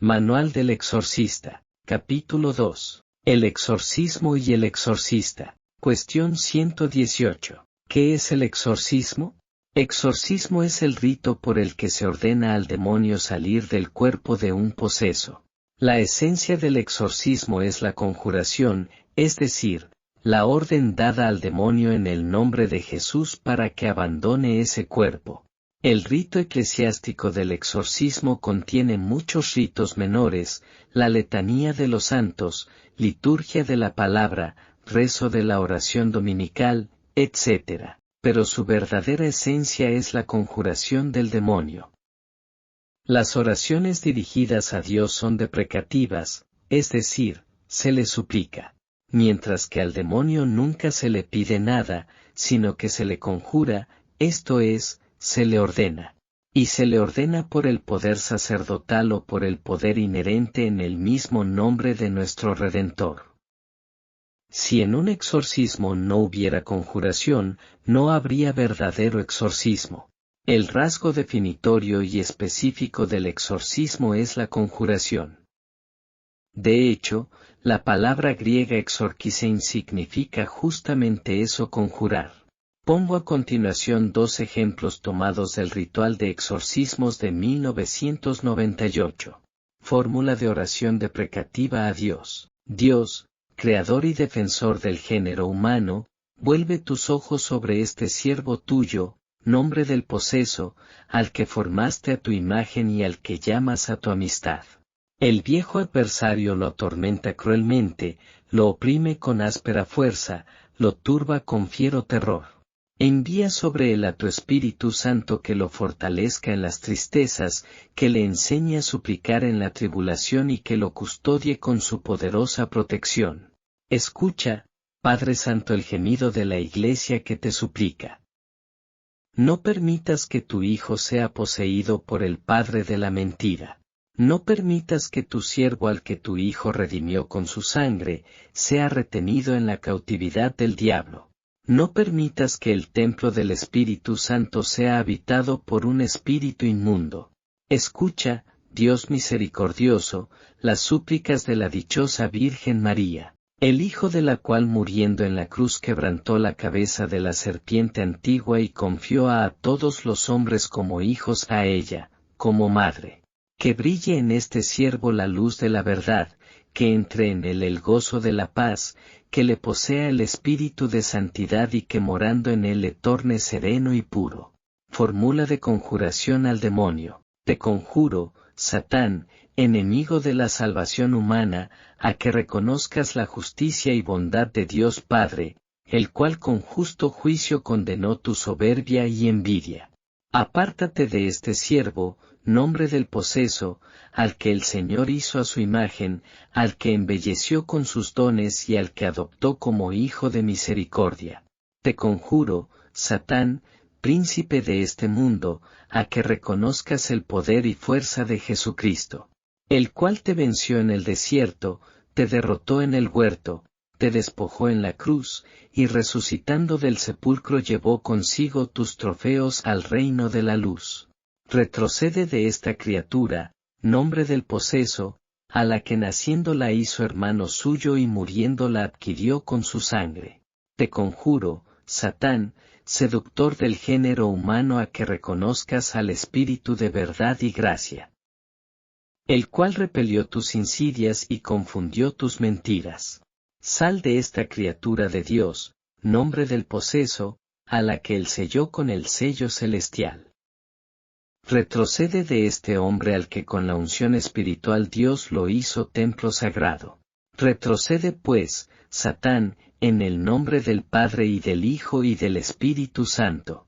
Manual del exorcista, capítulo 2. El exorcismo y el exorcista. Cuestión 118. ¿Qué es el exorcismo? Exorcismo es el rito por el que se ordena al demonio salir del cuerpo de un poseso. La esencia del exorcismo es la conjuración, es decir, la orden dada al demonio en el nombre de Jesús para que abandone ese cuerpo. El rito eclesiástico del exorcismo contiene muchos ritos menores, la letanía de los santos, liturgia de la palabra, rezo de la oración dominical, etc. Pero su verdadera esencia es la conjuración del demonio. Las oraciones dirigidas a Dios son deprecativas, es decir, se le suplica, mientras que al demonio nunca se le pide nada, sino que se le conjura, esto es, se le ordena. Y se le ordena por el poder sacerdotal o por el poder inherente en el mismo nombre de nuestro Redentor. Si en un exorcismo no hubiera conjuración, no habría verdadero exorcismo. El rasgo definitorio y específico del exorcismo es la conjuración. De hecho, la palabra griega exorkisein significa justamente eso, conjurar. Pongo a continuación dos ejemplos tomados del ritual de exorcismos de 1998. Fórmula de oración deprecativa a Dios. Dios, creador y defensor del género humano, vuelve tus ojos sobre este siervo tuyo, nombre del poseso, al que formaste a tu imagen y al que llamas a tu amistad. El viejo adversario lo atormenta cruelmente, lo oprime con áspera fuerza, lo turba con fiero terror. Envía sobre él a tu Espíritu Santo que lo fortalezca en las tristezas, que le enseñe a suplicar en la tribulación y que lo custodie con su poderosa protección. Escucha, Padre Santo, el gemido de la Iglesia que te suplica. No permitas que tu Hijo sea poseído por el padre de la mentira. No permitas que tu siervo al que tu Hijo redimió con su sangre, sea retenido en la cautividad del diablo. No permitas que el templo del Espíritu Santo sea habitado por un espíritu inmundo. Escucha, Dios misericordioso, las súplicas de la dichosa Virgen María, el Hijo de la cual muriendo en la cruz quebrantó la cabeza de la serpiente antigua y confió a todos los hombres como hijos a ella, como madre. Que brille en este siervo la luz de la verdad, que entre en él el gozo de la paz, que le posea el espíritu de santidad y que morando en él le torne sereno y puro. Fórmula de conjuración al demonio. Te conjuro, Satán, enemigo de la salvación humana, a que reconozcas la justicia y bondad de Dios Padre, el cual con justo juicio condenó tu soberbia y envidia. Apártate de este siervo, nombre del poseso, al que el Señor hizo a su imagen, al que embelleció con sus dones y al que adoptó como hijo de misericordia. Te conjuro, Satán, príncipe de este mundo, a que reconozcas el poder y fuerza de Jesucristo, el cual te venció en el desierto, te derrotó en el huerto, te despojó en la cruz, y resucitando del sepulcro llevó consigo tus trofeos al reino de la luz. Retrocede de esta criatura, nombre del poseso, a la que naciendo la hizo hermano suyo y muriendo la adquirió con su sangre. Te conjuro, Satán, seductor del género humano, a que reconozcas al Espíritu de verdad y gracia, el cual repelió tus insidias y confundió tus mentiras. Sal de esta criatura de Dios, nombre del poseso, a la que él selló con el sello celestial. Retrocede de este hombre al que con la unción espiritual Dios lo hizo templo sagrado. Retrocede pues, Satán, en el nombre del Padre y del Hijo y del Espíritu Santo.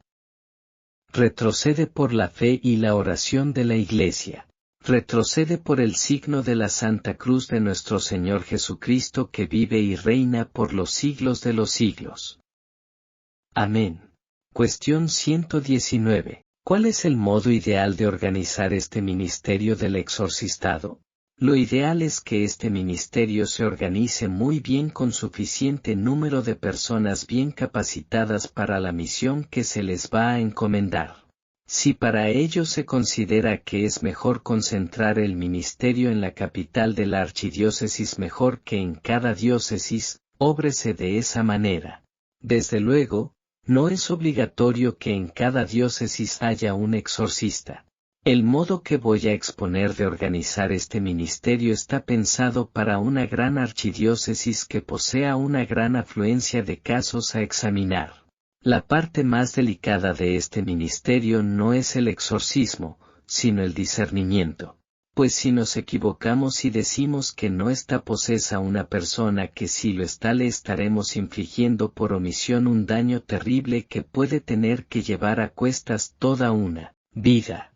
Retrocede por la fe y la oración de la Iglesia. Retrocede por el signo de la Santa Cruz de nuestro Señor Jesucristo, que vive y reina por los siglos de los siglos. Amén. Cuestión 119. ¿Cuál es el modo ideal de organizar este ministerio del exorcistado? Lo ideal es que este ministerio se organice muy bien con suficiente número de personas bien capacitadas para la misión que se les va a encomendar. Si para ello se considera que es mejor concentrar el ministerio en la capital de la archidiócesis mejor que en cada diócesis, óbrese de esa manera. Desde luego, no es obligatorio que en cada diócesis haya un exorcista. El modo que voy a exponer de organizar este ministerio está pensado para una gran archidiócesis que posea una gran afluencia de casos a examinar. La parte más delicada de este ministerio no es el exorcismo, sino el discernimiento. Pues si nos equivocamos y decimos que no está posesa una persona que si lo está le estaremos infligiendo por omisión un daño terrible que puede tener que llevar a cuestas toda una vida.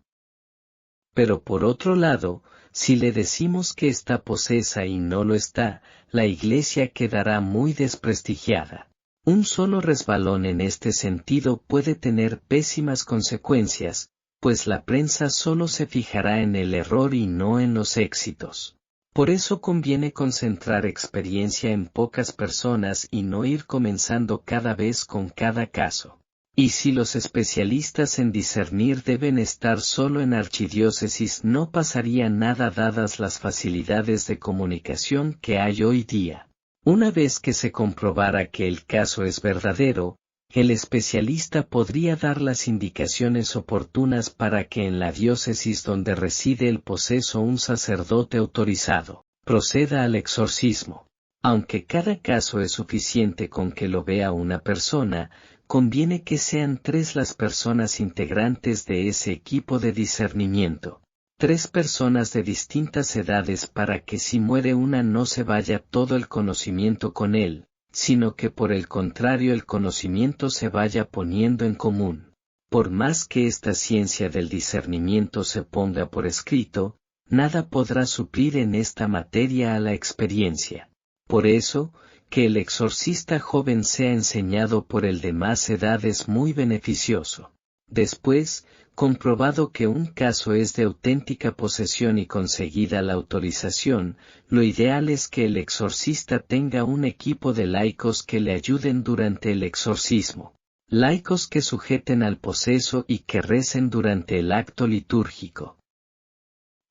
Pero por otro lado, si le decimos que está posesa y no lo está, la Iglesia quedará muy desprestigiada. Un solo resbalón en este sentido puede tener pésimas consecuencias, pues la prensa solo se fijará en el error y no en los éxitos. Por eso conviene concentrar experiencia en pocas personas y no ir comenzando cada vez con cada caso. Y si los especialistas en discernir deben estar solo en archidiócesis no pasaría nada dadas las facilidades de comunicación que hay hoy día. Una vez que se comprobara que el caso es verdadero, el especialista podría dar las indicaciones oportunas para que en la diócesis donde reside el poseso un sacerdote autorizado proceda al exorcismo. Aunque cada caso es suficiente con que lo vea una persona, conviene que sean 3 las personas integrantes de ese equipo de discernimiento. 3 personas de distintas edades para que si muere una no se vaya todo el conocimiento con él, sino que por el contrario el conocimiento se vaya poniendo en común. Por más que esta ciencia del discernimiento se ponga por escrito, nada podrá suplir en esta materia a la experiencia. Por eso, que el exorcista joven sea enseñado por el de más edad es muy beneficioso. Después, comprobado que un caso es de auténtica posesión y conseguida la autorización, lo ideal es que el exorcista tenga un equipo de laicos que le ayuden durante el exorcismo. Laicos que sujeten al poseso y que recen durante el acto litúrgico.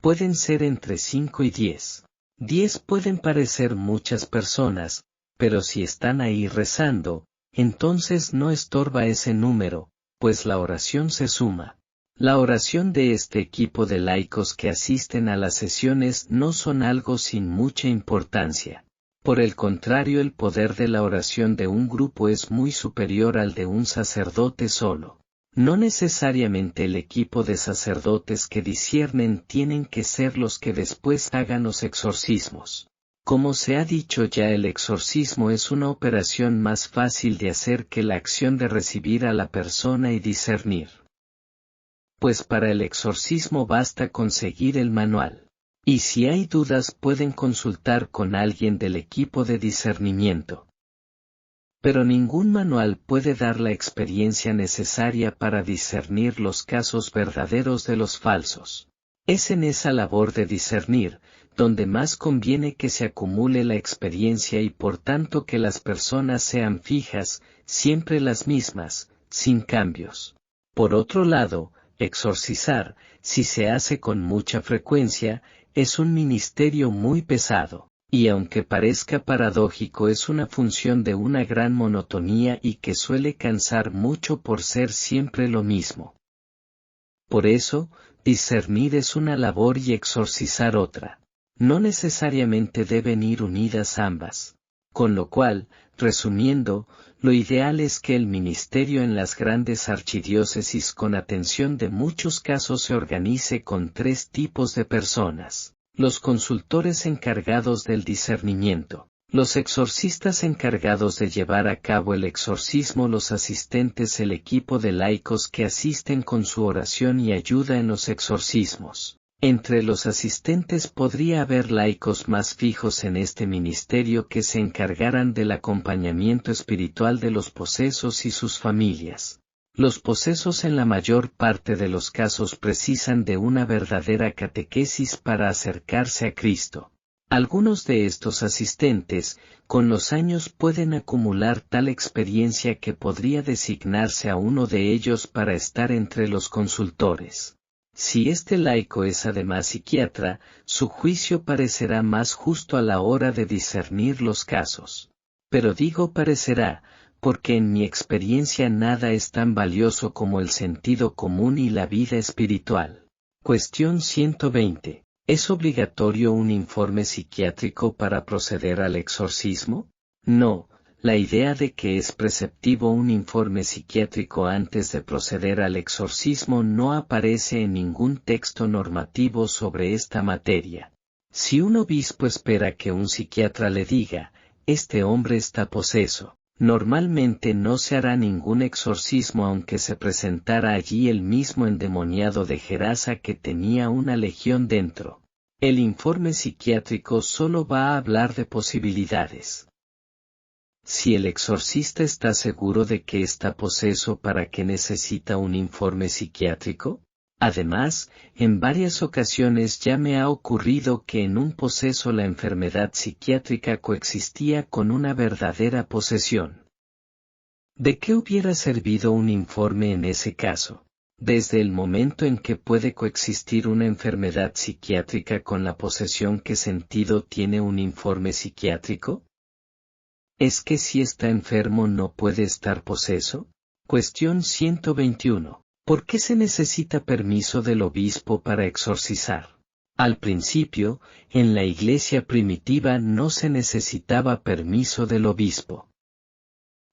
Pueden ser entre 5 y 10. 10 pueden parecer muchas personas, pero si están ahí rezando, entonces no estorba ese número, pues la oración se suma. La oración de este equipo de laicos que asisten a las sesiones no son algo sin mucha importancia. Por el contrario, el poder de la oración de un grupo es muy superior al de un sacerdote solo. No necesariamente el equipo de sacerdotes que disciernen tienen que ser los que después hagan los exorcismos. Como se ha dicho ya, el exorcismo es una operación más fácil de hacer que la acción de recibir a la persona y discernir. Pues para el exorcismo basta conseguir el manual. Y si hay dudas pueden consultar con alguien del equipo de discernimiento. Pero ningún manual puede dar la experiencia necesaria para discernir los casos verdaderos de los falsos. Es en esa labor de discernir, donde más conviene que se acumule la experiencia y por tanto que las personas sean fijas, siempre las mismas, sin cambios. Por otro lado, exorcizar, si se hace con mucha frecuencia, es un ministerio muy pesado. Y aunque parezca paradójico es una función de una gran monotonía y que suele cansar mucho por ser siempre lo mismo. Por eso, discernir es una labor y exorcizar otra. No necesariamente deben ir unidas ambas. Con lo cual, resumiendo, lo ideal es que el ministerio en las grandes archidiócesis con atención de muchos casos se organice con 3 tipos de personas. Los consultores encargados del discernimiento, los exorcistas encargados de llevar a cabo el exorcismo, los asistentes, el equipo de laicos que asisten con su oración y ayuda en los exorcismos. Entre los asistentes podría haber laicos más fijos en este ministerio que se encargaran del acompañamiento espiritual de los posesos y sus familias. Los posesos en la mayor parte de los casos precisan de una verdadera catequesis para acercarse a Cristo. Algunos de estos asistentes, con los años pueden acumular tal experiencia que podría designarse a uno de ellos para estar entre los consultores. Si este laico es además psiquiatra, su juicio parecerá más justo a la hora de discernir los casos. Pero digo parecerá, porque en mi experiencia nada es tan valioso como el sentido común y la vida espiritual. Cuestión 120. ¿Es obligatorio un informe psiquiátrico para proceder al exorcismo? No, la idea de que es preceptivo un informe psiquiátrico antes de proceder al exorcismo no aparece en ningún texto normativo sobre esta materia. Si un obispo espera que un psiquiatra le diga, este hombre está poseso, normalmente no se hará ningún exorcismo aunque se presentara allí el mismo endemoniado de Gerasa que tenía una legión dentro. El informe psiquiátrico solo va a hablar de posibilidades. Si el exorcista está seguro de que está poseso, ¿para qué necesita un informe psiquiátrico? Además, en varias ocasiones ya me ha ocurrido que en un poseso la enfermedad psiquiátrica coexistía con una verdadera posesión. ¿De qué hubiera servido un informe en ese caso? Desde el momento en que puede coexistir una enfermedad psiquiátrica con la posesión, ¿qué sentido tiene un informe psiquiátrico? ¿Es que si está enfermo no puede estar poseso? Cuestión 121. ¿Por qué se necesita permiso del obispo para exorcizar? Al principio, en la iglesia primitiva no se necesitaba permiso del obispo.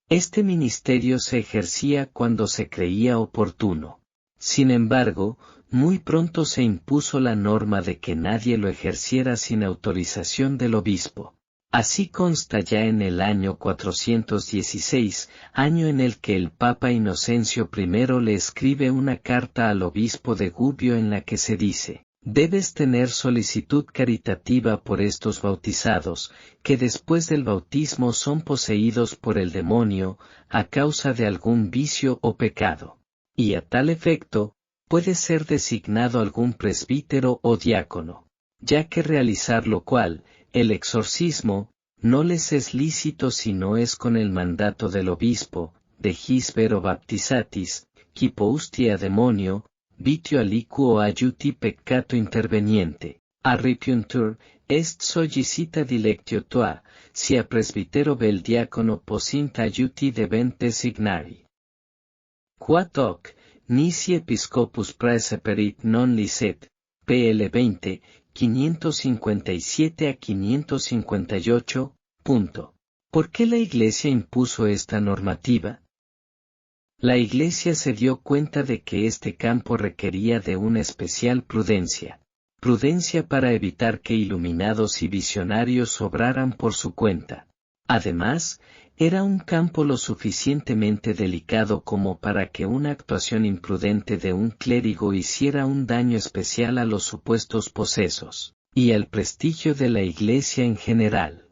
Este ministerio se ejercía cuando se creía oportuno. Sin embargo, muy pronto se impuso la norma de que nadie lo ejerciera sin autorización del obispo. Así consta ya en el año 416, año en el que el Papa Inocencio I le escribe una carta al obispo de Gubbio en la que se dice: debes tener solicitud caritativa por estos bautizados, que después del bautismo son poseídos por el demonio, a causa de algún vicio o pecado. Y a tal efecto, puede ser designado algún presbítero o diácono, ya que realizar lo cual, el exorcismo, no les es lícito si no es con el mandato del obispo, de his vero baptizatis, qui poustia demonio, vitio aliquo aiuti peccato interveniente, arrepiuntur, est sollicita dilectio tua, sia presbitero vel diácono posint aiuti debente signari. Quat hoc, nisi episcopus praeseperit non licet, pl 20, 557 a 558, punto. ¿Por qué la Iglesia impuso esta normativa? La Iglesia se dio cuenta de que este campo requería de una especial prudencia para evitar que iluminados y visionarios obraran por su cuenta. Además, era un campo lo suficientemente delicado como para que una actuación imprudente de un clérigo hiciera un daño especial a los supuestos posesos, y al prestigio de la Iglesia en general.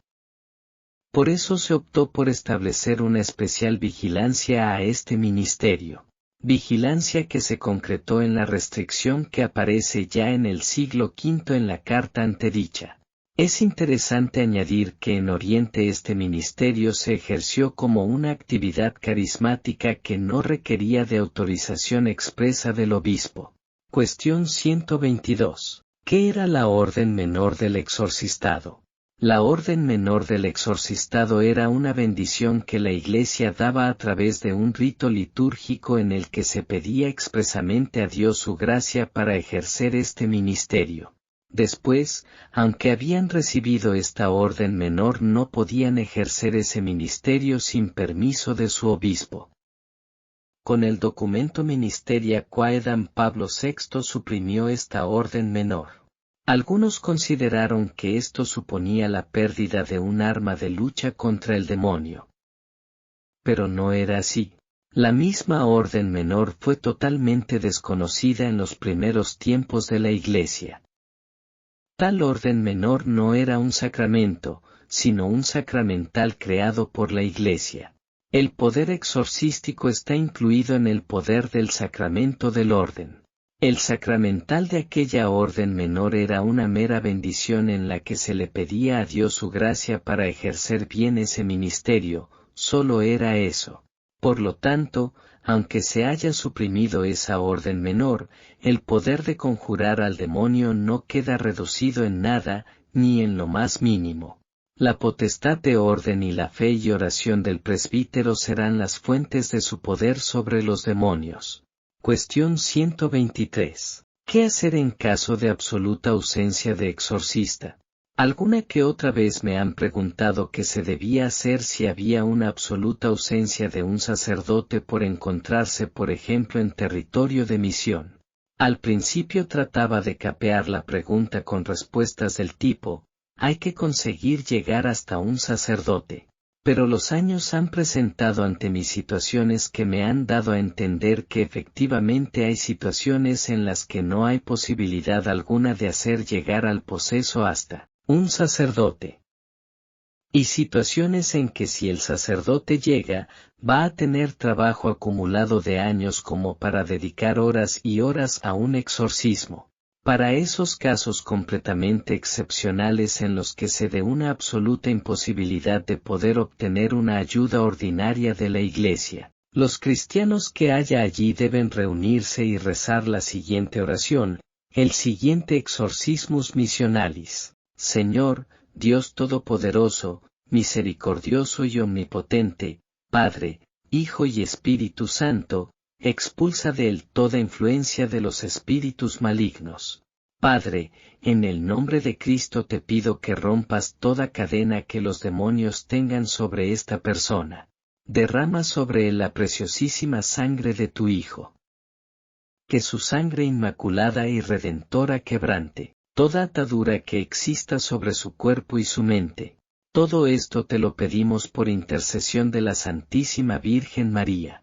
Por eso se optó por establecer una especial vigilancia a este ministerio, vigilancia que se concretó en la restricción que aparece ya en el siglo V en la carta antedicha. Es interesante añadir que en Oriente este ministerio se ejerció como una actividad carismática que no requería de autorización expresa del obispo. Cuestión 122. ¿Qué era la orden menor del exorcistado? La orden menor del exorcistado era una bendición que la Iglesia daba a través de un rito litúrgico en el que se pedía expresamente a Dios su gracia para ejercer este ministerio. Después, aunque habían recibido esta orden menor, no podían ejercer ese ministerio sin permiso de su obispo. Con el documento Ministeria Quaedam Pablo VI suprimió esta orden menor. Algunos consideraron que esto suponía la pérdida de un arma de lucha contra el demonio. Pero no era así. La misma orden menor fue totalmente desconocida en los primeros tiempos de la Iglesia. Tal orden menor no era un sacramento, sino un sacramental creado por la Iglesia. El poder exorcístico está incluido en el poder del sacramento del orden. El sacramental de aquella orden menor era una mera bendición en la que se le pedía a Dios su gracia para ejercer bien ese ministerio, solo era eso. Por lo tanto, aunque se haya suprimido esa orden menor, el poder de conjurar al demonio no queda reducido en nada, ni en lo más mínimo. La potestad de orden y la fe y oración del presbítero serán las fuentes de su poder sobre los demonios. Cuestión 123. ¿Qué hacer en caso de absoluta ausencia de exorcista? Alguna que otra vez me han preguntado qué se debía hacer si había una absoluta ausencia de un sacerdote por encontrarse por ejemplo en territorio de misión. Al principio trataba de capear la pregunta con respuestas del tipo, hay que conseguir llegar hasta un sacerdote. Pero los años han presentado ante mí situaciones que me han dado a entender que efectivamente hay situaciones en las que no hay posibilidad alguna de hacer llegar al poseso hasta un sacerdote. Y situaciones en que si el sacerdote llega, va a tener trabajo acumulado de años como para dedicar horas y horas a un exorcismo. Para esos casos completamente excepcionales en los que se dé una absoluta imposibilidad de poder obtener una ayuda ordinaria de la Iglesia, los cristianos que haya allí deben reunirse y rezar la siguiente oración, el siguiente exorcismus missionalis. Señor, Dios Todopoderoso, misericordioso y omnipotente, Padre, Hijo y Espíritu Santo, expulsa de él toda influencia de los espíritus malignos. Padre, en el nombre de Cristo te pido que rompas toda cadena que los demonios tengan sobre esta persona. Derrama sobre él la preciosísima sangre de tu Hijo. Que su sangre inmaculada y redentora quebrante toda atadura que exista sobre su cuerpo y su mente. Todo esto te lo pedimos por intercesión de la Santísima Virgen María.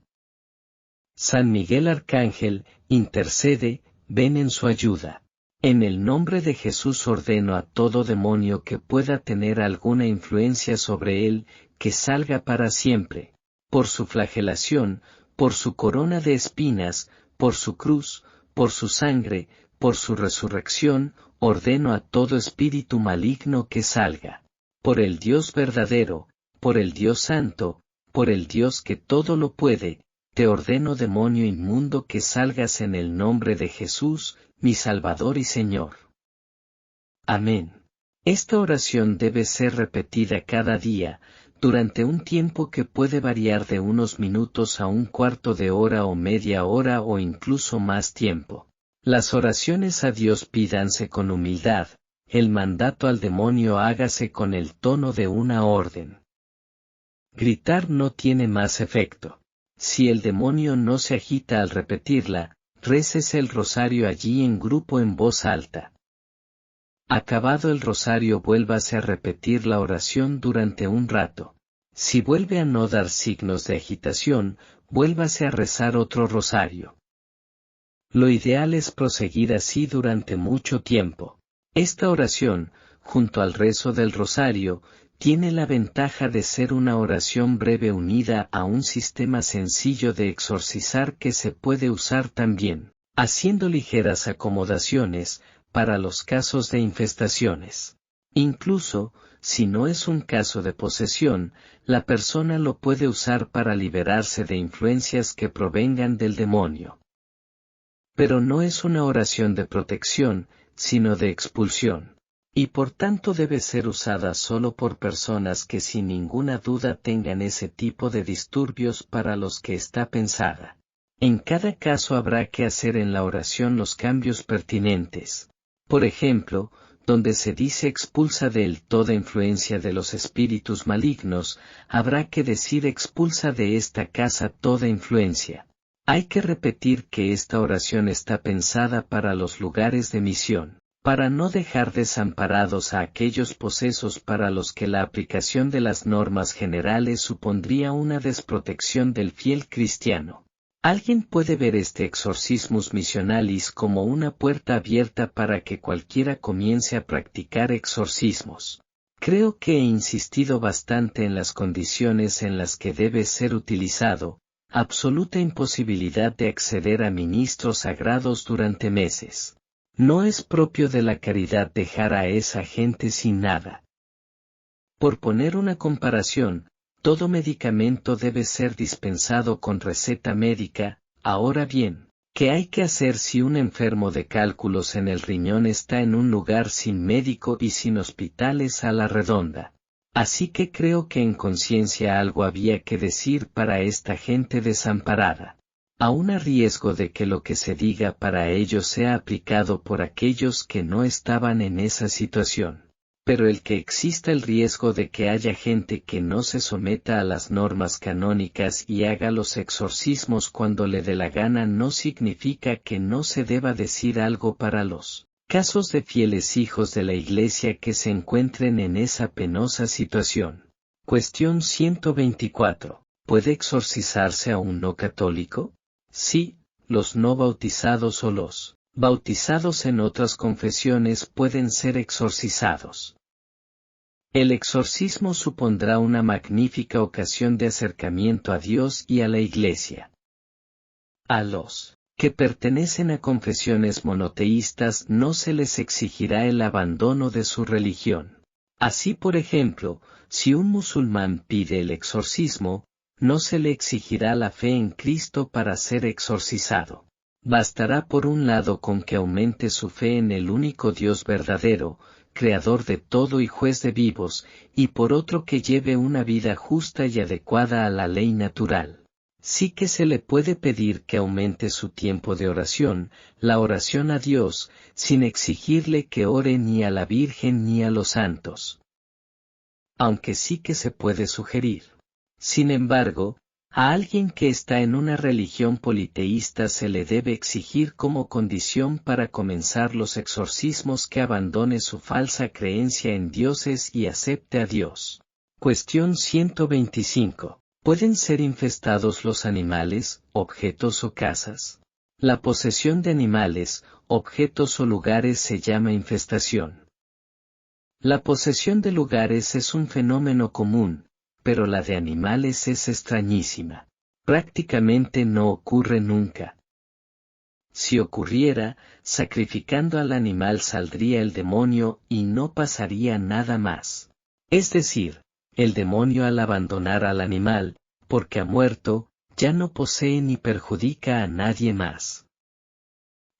San Miguel Arcángel, intercede, ven en su ayuda. En el nombre de Jesús ordeno a todo demonio que pueda tener alguna influencia sobre él, que salga para siempre. Por su flagelación, por su corona de espinas, por su cruz, por su sangre, por su resurrección, ordeno a todo espíritu maligno que salga. Por el Dios verdadero, por el Dios santo, por el Dios que todo lo puede, te ordeno demonio inmundo que salgas en el nombre de Jesús, mi Salvador y Señor. Amén. Esta oración debe ser repetida cada día, durante un tiempo que puede variar de unos minutos a un cuarto de hora o media hora o incluso más tiempo. Las oraciones a Dios pídanse con humildad, el mandato al demonio hágase con el tono de una orden. Gritar no tiene más efecto. Si el demonio no se agita al repetirla, récese el rosario allí en grupo en voz alta. Acabado el rosario vuélvase a repetir la oración durante un rato. Si vuelve a no dar signos de agitación, vuélvase a rezar otro rosario. Lo ideal es proseguir así durante mucho tiempo. Esta oración, junto al rezo del rosario, tiene la ventaja de ser una oración breve unida a un sistema sencillo de exorcizar que se puede usar también, haciendo ligeras acomodaciones, para los casos de infestaciones. Incluso, si no es un caso de posesión, la persona lo puede usar para liberarse de influencias que provengan del demonio. Pero no es una oración de protección, sino de expulsión. Y por tanto debe ser usada solo por personas que sin ninguna duda tengan ese tipo de disturbios para los que está pensada. En cada caso habrá que hacer en la oración los cambios pertinentes. Por ejemplo, donde se dice expulsa de él toda influencia de los espíritus malignos, habrá que decir expulsa de esta casa toda influencia. Hay que repetir que esta oración está pensada para los lugares de misión, para no dejar desamparados a aquellos posesos para los que la aplicación de las normas generales supondría una desprotección del fiel cristiano. Alguien puede ver este exorcismus missionalis como una puerta abierta para que cualquiera comience a practicar exorcismos. Creo que he insistido bastante en las condiciones en las que debe ser utilizado, absoluta imposibilidad de acceder a ministros sagrados durante meses. No es propio de la caridad dejar a esa gente sin nada. Por poner una comparación, todo medicamento debe ser dispensado con receta médica. Ahora bien, ¿qué hay que hacer si un enfermo de cálculos en el riñón está en un lugar sin médico y sin hospitales a la redonda? Así que creo que en conciencia algo había que decir para esta gente desamparada. Aún a riesgo de que lo que se diga para ellos sea aplicado por aquellos que no estaban en esa situación. Pero el que exista el riesgo de que haya gente que no se someta a las normas canónicas y haga los exorcismos cuando le dé la gana no significa que no se deba decir algo para los casos de fieles hijos de la Iglesia que se encuentren en esa penosa situación. Cuestión 124. ¿Puede exorcizarse a un no católico? Sí, los no bautizados o los bautizados en otras confesiones pueden ser exorcizados. El exorcismo supondrá una magnífica ocasión de acercamiento a Dios y a la Iglesia. A los que pertenecen a confesiones monoteístas no se les exigirá el abandono de su religión. Así, por ejemplo, si un musulmán pide el exorcismo, no se le exigirá la fe en Cristo para ser exorcizado. Bastará por un lado con que aumente su fe en el único Dios verdadero, Creador de todo y juez de vivos, y por otro que lleve una vida justa y adecuada a la ley natural. Sí que se le puede pedir que aumente su tiempo de oración, la oración a Dios, sin exigirle que ore ni a la Virgen ni a los santos. Aunque sí que se puede sugerir. Sin embargo, a alguien que está en una religión politeísta se le debe exigir como condición para comenzar los exorcismos que abandone su falsa creencia en dioses y acepte a Dios. Cuestión 125. ¿Pueden ser infestados los animales, objetos o casas? La posesión de animales, objetos o lugares se llama infestación. La posesión de lugares es un fenómeno común, pero la de animales es extrañísima. Prácticamente no ocurre nunca. Si ocurriera, sacrificando al animal saldría el demonio y no pasaría nada más. Es decir, el demonio al abandonar al animal, porque ha muerto, ya no posee ni perjudica a nadie más.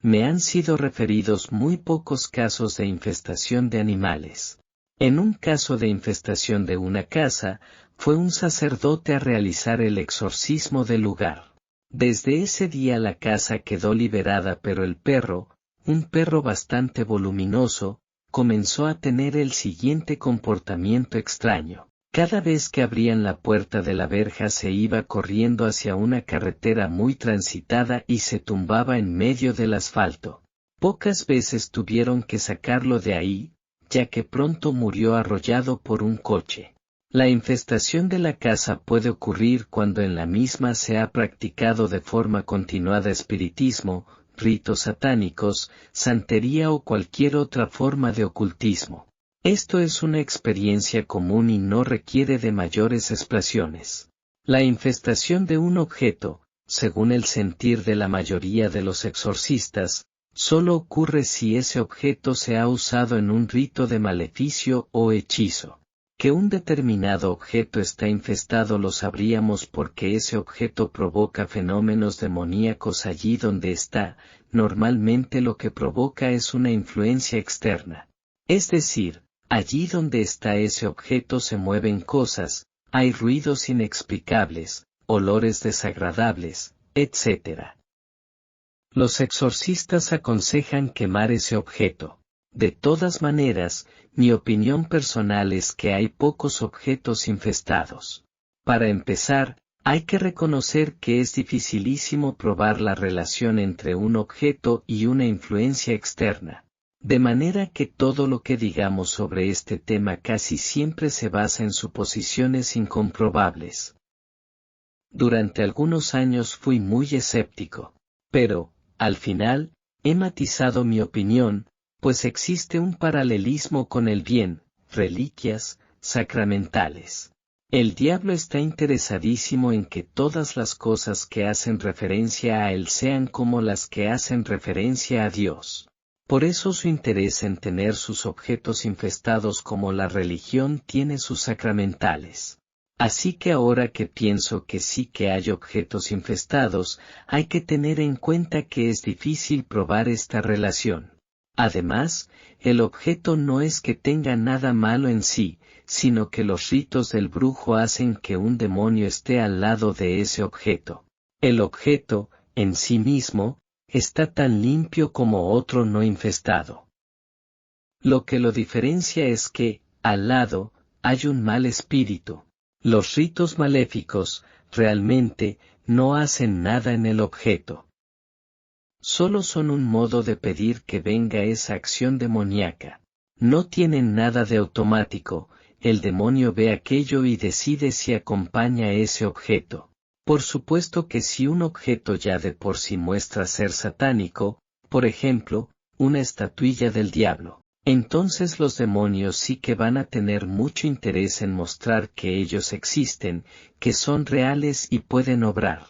Me han sido referidos muy pocos casos de infestación de animales. En un caso de infestación de una casa, fue un sacerdote a realizar el exorcismo del lugar. Desde ese día la casa quedó liberada, pero el perro, un perro bastante voluminoso, comenzó a tener el siguiente comportamiento extraño. Cada vez que abrían la puerta de la verja se iba corriendo hacia una carretera muy transitada y se tumbaba en medio del asfalto. Pocas veces tuvieron que sacarlo de ahí, ya que pronto murió arrollado por un coche. La infestación de la casa puede ocurrir cuando en la misma se ha practicado de forma continuada espiritismo, ritos satánicos, santería o cualquier otra forma de ocultismo. Esto es una experiencia común y no requiere de mayores explicaciones. La infestación de un objeto, según el sentir de la mayoría de los exorcistas, solo ocurre si ese objeto se ha usado en un rito de maleficio o hechizo. Que un determinado objeto está infestado lo sabríamos porque ese objeto provoca fenómenos demoníacos allí donde está. Normalmente lo que provoca es una influencia externa. Es decir, allí donde está ese objeto se mueven cosas, hay ruidos inexplicables, olores desagradables, etc. Los exorcistas aconsejan quemar ese objeto. De todas maneras, mi opinión personal es que hay pocos objetos infestados. Para empezar, hay que reconocer que es dificilísimo probar la relación entre un objeto y una influencia externa. De manera que todo lo que digamos sobre este tema casi siempre se basa en suposiciones incomprobables. Durante algunos años fui muy escéptico, pero, al final, he matizado mi opinión, pues existe un paralelismo con el bien, reliquias, sacramentales. El diablo está interesadísimo en que todas las cosas que hacen referencia a él sean como las que hacen referencia a Dios. Por eso su interés en tener sus objetos infestados como la religión tiene sus sacramentales. Así que ahora que pienso que sí que hay objetos infestados, hay que tener en cuenta que es difícil probar esta relación. Además, el objeto no es que tenga nada malo en sí, sino que los ritos del brujo hacen que un demonio esté al lado de ese objeto. El objeto, en sí mismo, está tan limpio como otro no infestado. Lo que lo diferencia es que, al lado, hay un mal espíritu. Los ritos maléficos, realmente, no hacen nada en el objeto. Solo son un modo de pedir que venga esa acción demoníaca. No tienen nada de automático, el demonio ve aquello y decide si acompaña ese objeto. Por supuesto que si un objeto ya de por sí muestra ser satánico, por ejemplo, una estatuilla del diablo, entonces los demonios sí que van a tener mucho interés en mostrar que ellos existen, que son reales y pueden obrar.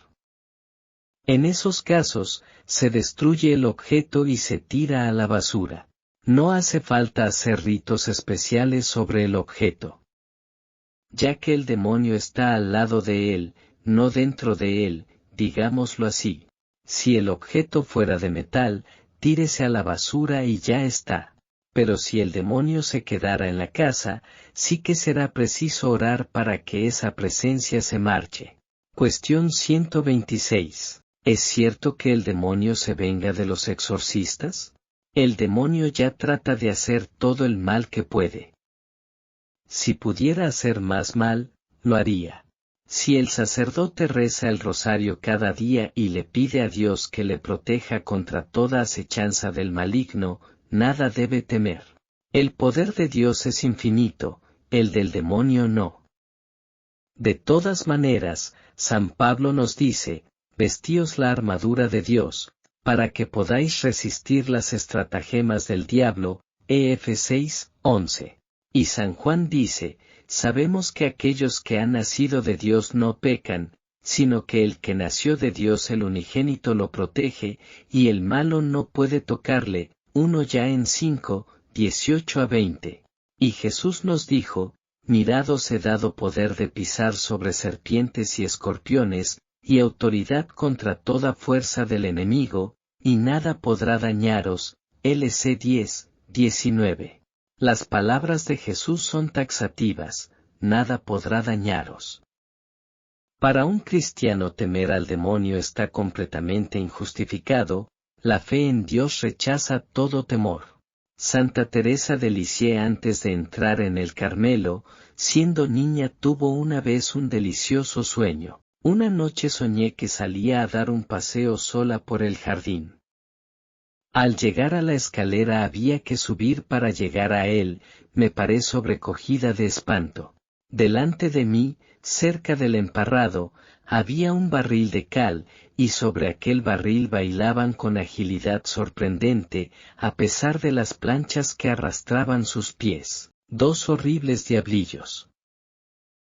En esos casos, se destruye el objeto y se tira a la basura. No hace falta hacer ritos especiales sobre el objeto. Ya que el demonio está al lado de él, no dentro de él, digámoslo así. Si el objeto fuera de metal, tírese a la basura y ya está. Pero si el demonio se quedara en la casa, sí que será preciso orar para que esa presencia se marche. Cuestión 126. ¿Es cierto que el demonio se venga de los exorcistas? El demonio ya trata de hacer todo el mal que puede. Si pudiera hacer más mal, lo haría. Si el sacerdote reza el rosario cada día y le pide a Dios que le proteja contra toda acechanza del maligno, nada debe temer. El poder de Dios es infinito, el del demonio no. De todas maneras, San Pablo nos dice, vestíos la armadura de Dios, para que podáis resistir las estratagemas del diablo, Ef 6:11. Y San Juan dice, sabemos que aquellos que han nacido de Dios no pecan, sino que el que nació de Dios el unigénito lo protege, y el malo no puede tocarle, 1 ya en 5:18-20. Y Jesús nos dijo, mirad os he dado poder de pisar sobre serpientes y escorpiones, y autoridad contra toda fuerza del enemigo, y nada podrá dañaros, LC 10:19. Las palabras de Jesús son taxativas, nada podrá dañaros. Para un cristiano temer al demonio está completamente injustificado, la fe en Dios rechaza todo temor. Santa Teresa de Lisieux antes de entrar en el Carmelo, siendo niña tuvo una vez un delicioso sueño. Una noche soñé que salía a dar un paseo sola por el jardín. Al llegar a la escalera había que subir para llegar a él, me paré sobrecogida de espanto. Delante de mí, cerca del emparrado, había un barril de cal, y sobre aquel barril bailaban con agilidad sorprendente, a pesar de las planchas que arrastraban sus pies, 2 horribles diablillos.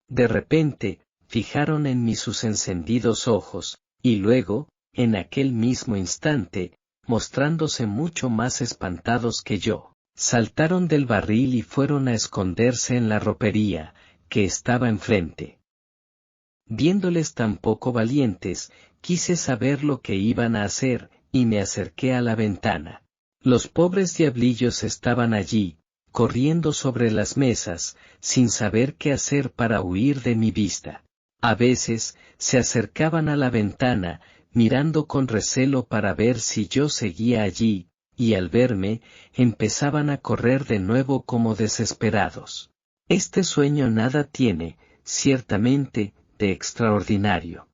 De repente, fijaron en mí sus encendidos ojos, y luego, en aquel mismo instante, mostrándose mucho más espantados que yo, saltaron del barril y fueron a esconderse en la ropería, que estaba enfrente. Viéndoles tan poco valientes, quise saber lo que iban a hacer, y me acerqué a la ventana. Los pobres diablillos estaban allí, corriendo sobre las mesas, sin saber qué hacer para huir de mi vista. A veces, se acercaban a la ventana, mirando con recelo para ver si yo seguía allí, y al verme, empezaban a correr de nuevo como desesperados. Este sueño nada tiene, ciertamente, de extraordinario.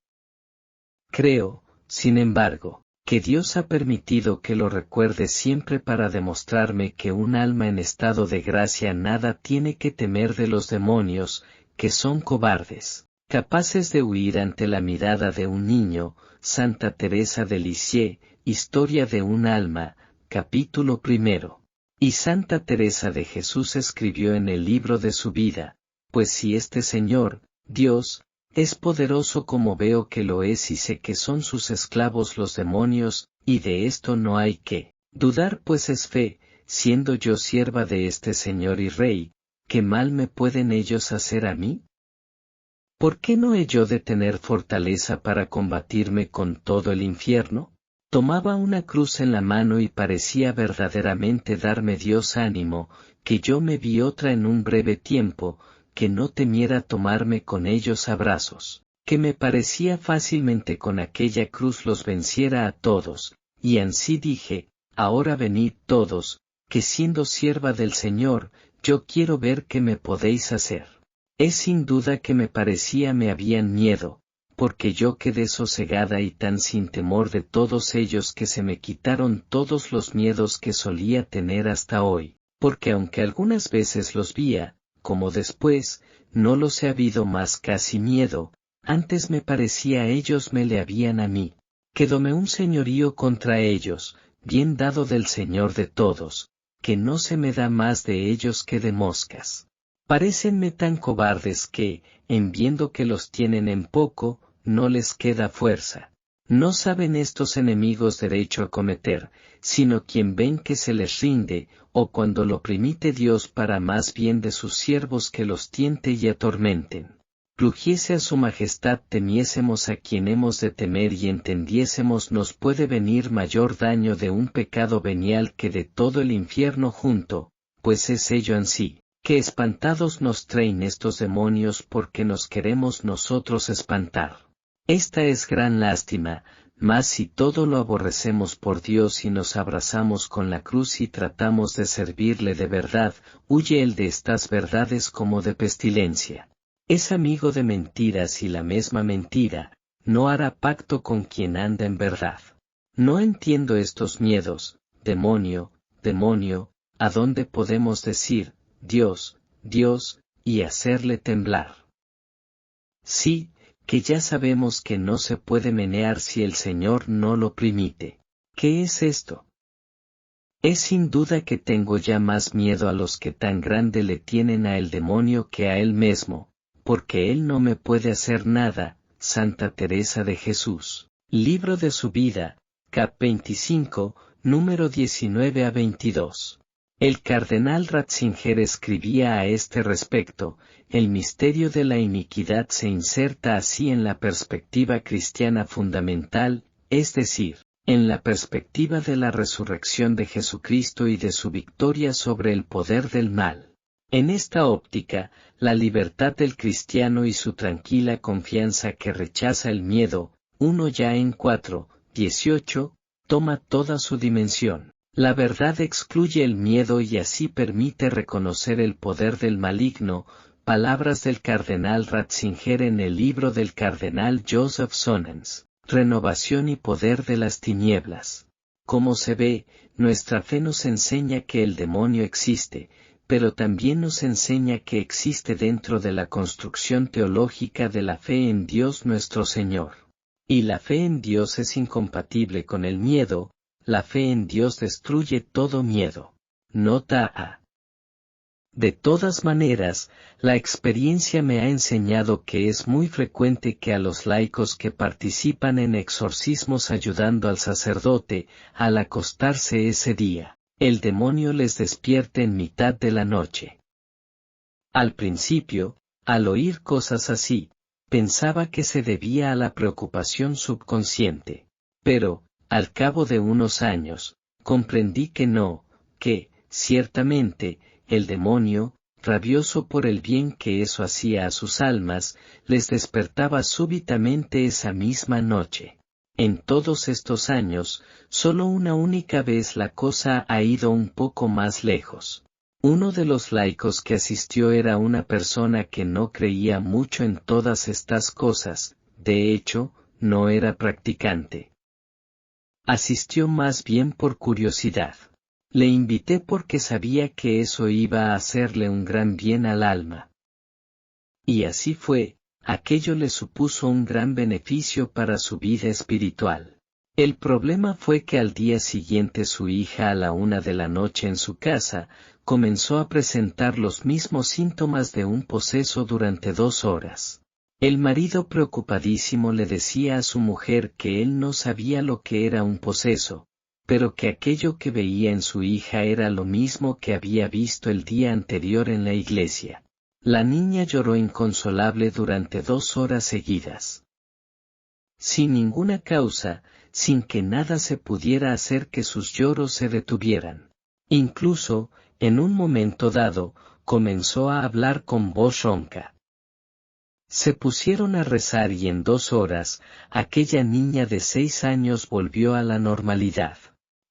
Creo, sin embargo, que Dios ha permitido que lo recuerde siempre para demostrarme que un alma en estado de gracia nada tiene que temer de los demonios, que son cobardes, capaces de huir ante la mirada de un niño. Santa Teresa de Lisieux, Historia de un alma, capítulo 1. Y Santa Teresa de Jesús escribió en el libro de su vida, pues si este Señor, Dios es poderoso como veo que lo es y sé que son sus esclavos los demonios, y de esto no hay que dudar, pues es fe, siendo yo sierva de este Señor y Rey, ¿qué mal me pueden ellos hacer a mí? ¿Por qué no he yo de tener fortaleza para combatirme con todo el infierno? Tomaba una cruz en la mano y parecía verdaderamente darme Dios ánimo, que yo me vi otra en un breve tiempo, que no temiera tomarme con ellos a brazos, que me parecía fácilmente con aquella cruz los venciera a todos, y ansí dije, ahora venid todos, que siendo sierva del Señor, yo quiero ver qué me podéis hacer. Es sin duda que me parecía me habían miedo, porque yo quedé sosegada y tan sin temor de todos ellos que se me quitaron todos los miedos que solía tener hasta hoy, porque aunque algunas veces los vía, como después, no los he habido más casi miedo, antes me parecía ellos me le habían a mí. Quedóme un señorío contra ellos, bien dado del Señor de todos, que no se me da más de ellos que de moscas. Parécenme tan cobardes que, en viendo que los tienen en poco, no les queda fuerza. No saben estos enemigos derecho a cometer, sino quien ven que se les rinde, o cuando lo permite Dios para más bien de sus siervos que los tiente y atormenten. Plugiese a su majestad temiésemos a quien hemos de temer y entendiésemos nos puede venir mayor daño de un pecado venial que de todo el infierno junto, pues es ello ansí, que espantados nos traen estos demonios porque nos queremos nosotros espantar. Esta es gran lástima, mas si todo lo aborrecemos por Dios y nos abrazamos con la cruz y tratamos de servirle de verdad, huye él de estas verdades como de pestilencia. Es amigo de mentiras y la misma mentira, no hará pacto con quien anda en verdad. No entiendo estos miedos, demonio, demonio, ¿a dónde podemos decir, Dios, Dios, y hacerle temblar? Sí, que ya sabemos que no se puede menear si el Señor no lo permite. ¿Qué es esto? Es sin duda que tengo ya más miedo a los que tan grande le tienen a el demonio que a él mismo, porque él no me puede hacer nada. Santa Teresa de Jesús. Libro de su vida, cap. 25, número 19 a 22. El cardenal Ratzinger escribía a este respecto, el misterio de la iniquidad se inserta así en la perspectiva cristiana fundamental, es decir, en la perspectiva de la resurrección de Jesucristo y de su victoria sobre el poder del mal. En esta óptica, la libertad del cristiano y su tranquila confianza que rechaza el miedo, 1 ya en 4:18, toma toda su dimensión. La verdad excluye el miedo y así permite reconocer el poder del maligno, palabras del cardenal Ratzinger en el libro del cardenal Joseph Sonnens, Renovación y poder de las tinieblas. Como se ve, nuestra fe nos enseña que el demonio existe, pero también nos enseña que existe dentro de la construcción teológica de la fe en Dios nuestro Señor. Y la fe en Dios es incompatible con el miedo. La fe en Dios destruye todo miedo. Nota A. De todas maneras, la experiencia me ha enseñado que es muy frecuente que a los laicos que participan en exorcismos ayudando al sacerdote, al acostarse ese día, el demonio les despierte en mitad de la noche. Al principio, al oír cosas así, pensaba que se debía a la preocupación subconsciente, pero, al cabo de unos años, comprendí que no, que, ciertamente, el demonio, rabioso por el bien que eso hacía a sus almas, les despertaba súbitamente esa misma noche. En todos estos años, solo una única vez la cosa ha ido un poco más lejos. Uno de los laicos que asistió era una persona que no creía mucho en todas estas cosas, de hecho, no era practicante. Asistió más bien por curiosidad. Le invité porque sabía que eso iba a hacerle un gran bien al alma. Y así fue, aquello le supuso un gran beneficio para su vida espiritual. El problema fue que al día siguiente su hija a la 1 de la noche en su casa, comenzó a presentar los mismos síntomas de un poseso durante 2 horas. El marido preocupadísimo le decía a su mujer que él no sabía lo que era un poseso, pero que aquello que veía en su hija era lo mismo que había visto el día anterior en la iglesia. La niña lloró inconsolable durante 2 horas seguidas. Sin ninguna causa, sin que nada se pudiera hacer que sus lloros se detuvieran. Incluso, en un momento dado, comenzó a hablar con voz ronca. Se pusieron a rezar y en 2 horas, aquella niña de 6 años volvió a la normalidad.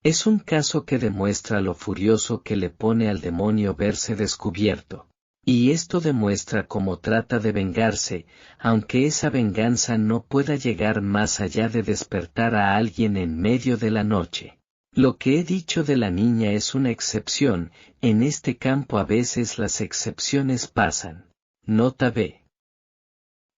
Es un caso que demuestra lo furioso que le pone al demonio verse descubierto. Y esto demuestra cómo trata de vengarse, aunque esa venganza no pueda llegar más allá de despertar a alguien en medio de la noche. Lo que he dicho de la niña es una excepción, en este campo a veces las excepciones pasan. Nota B.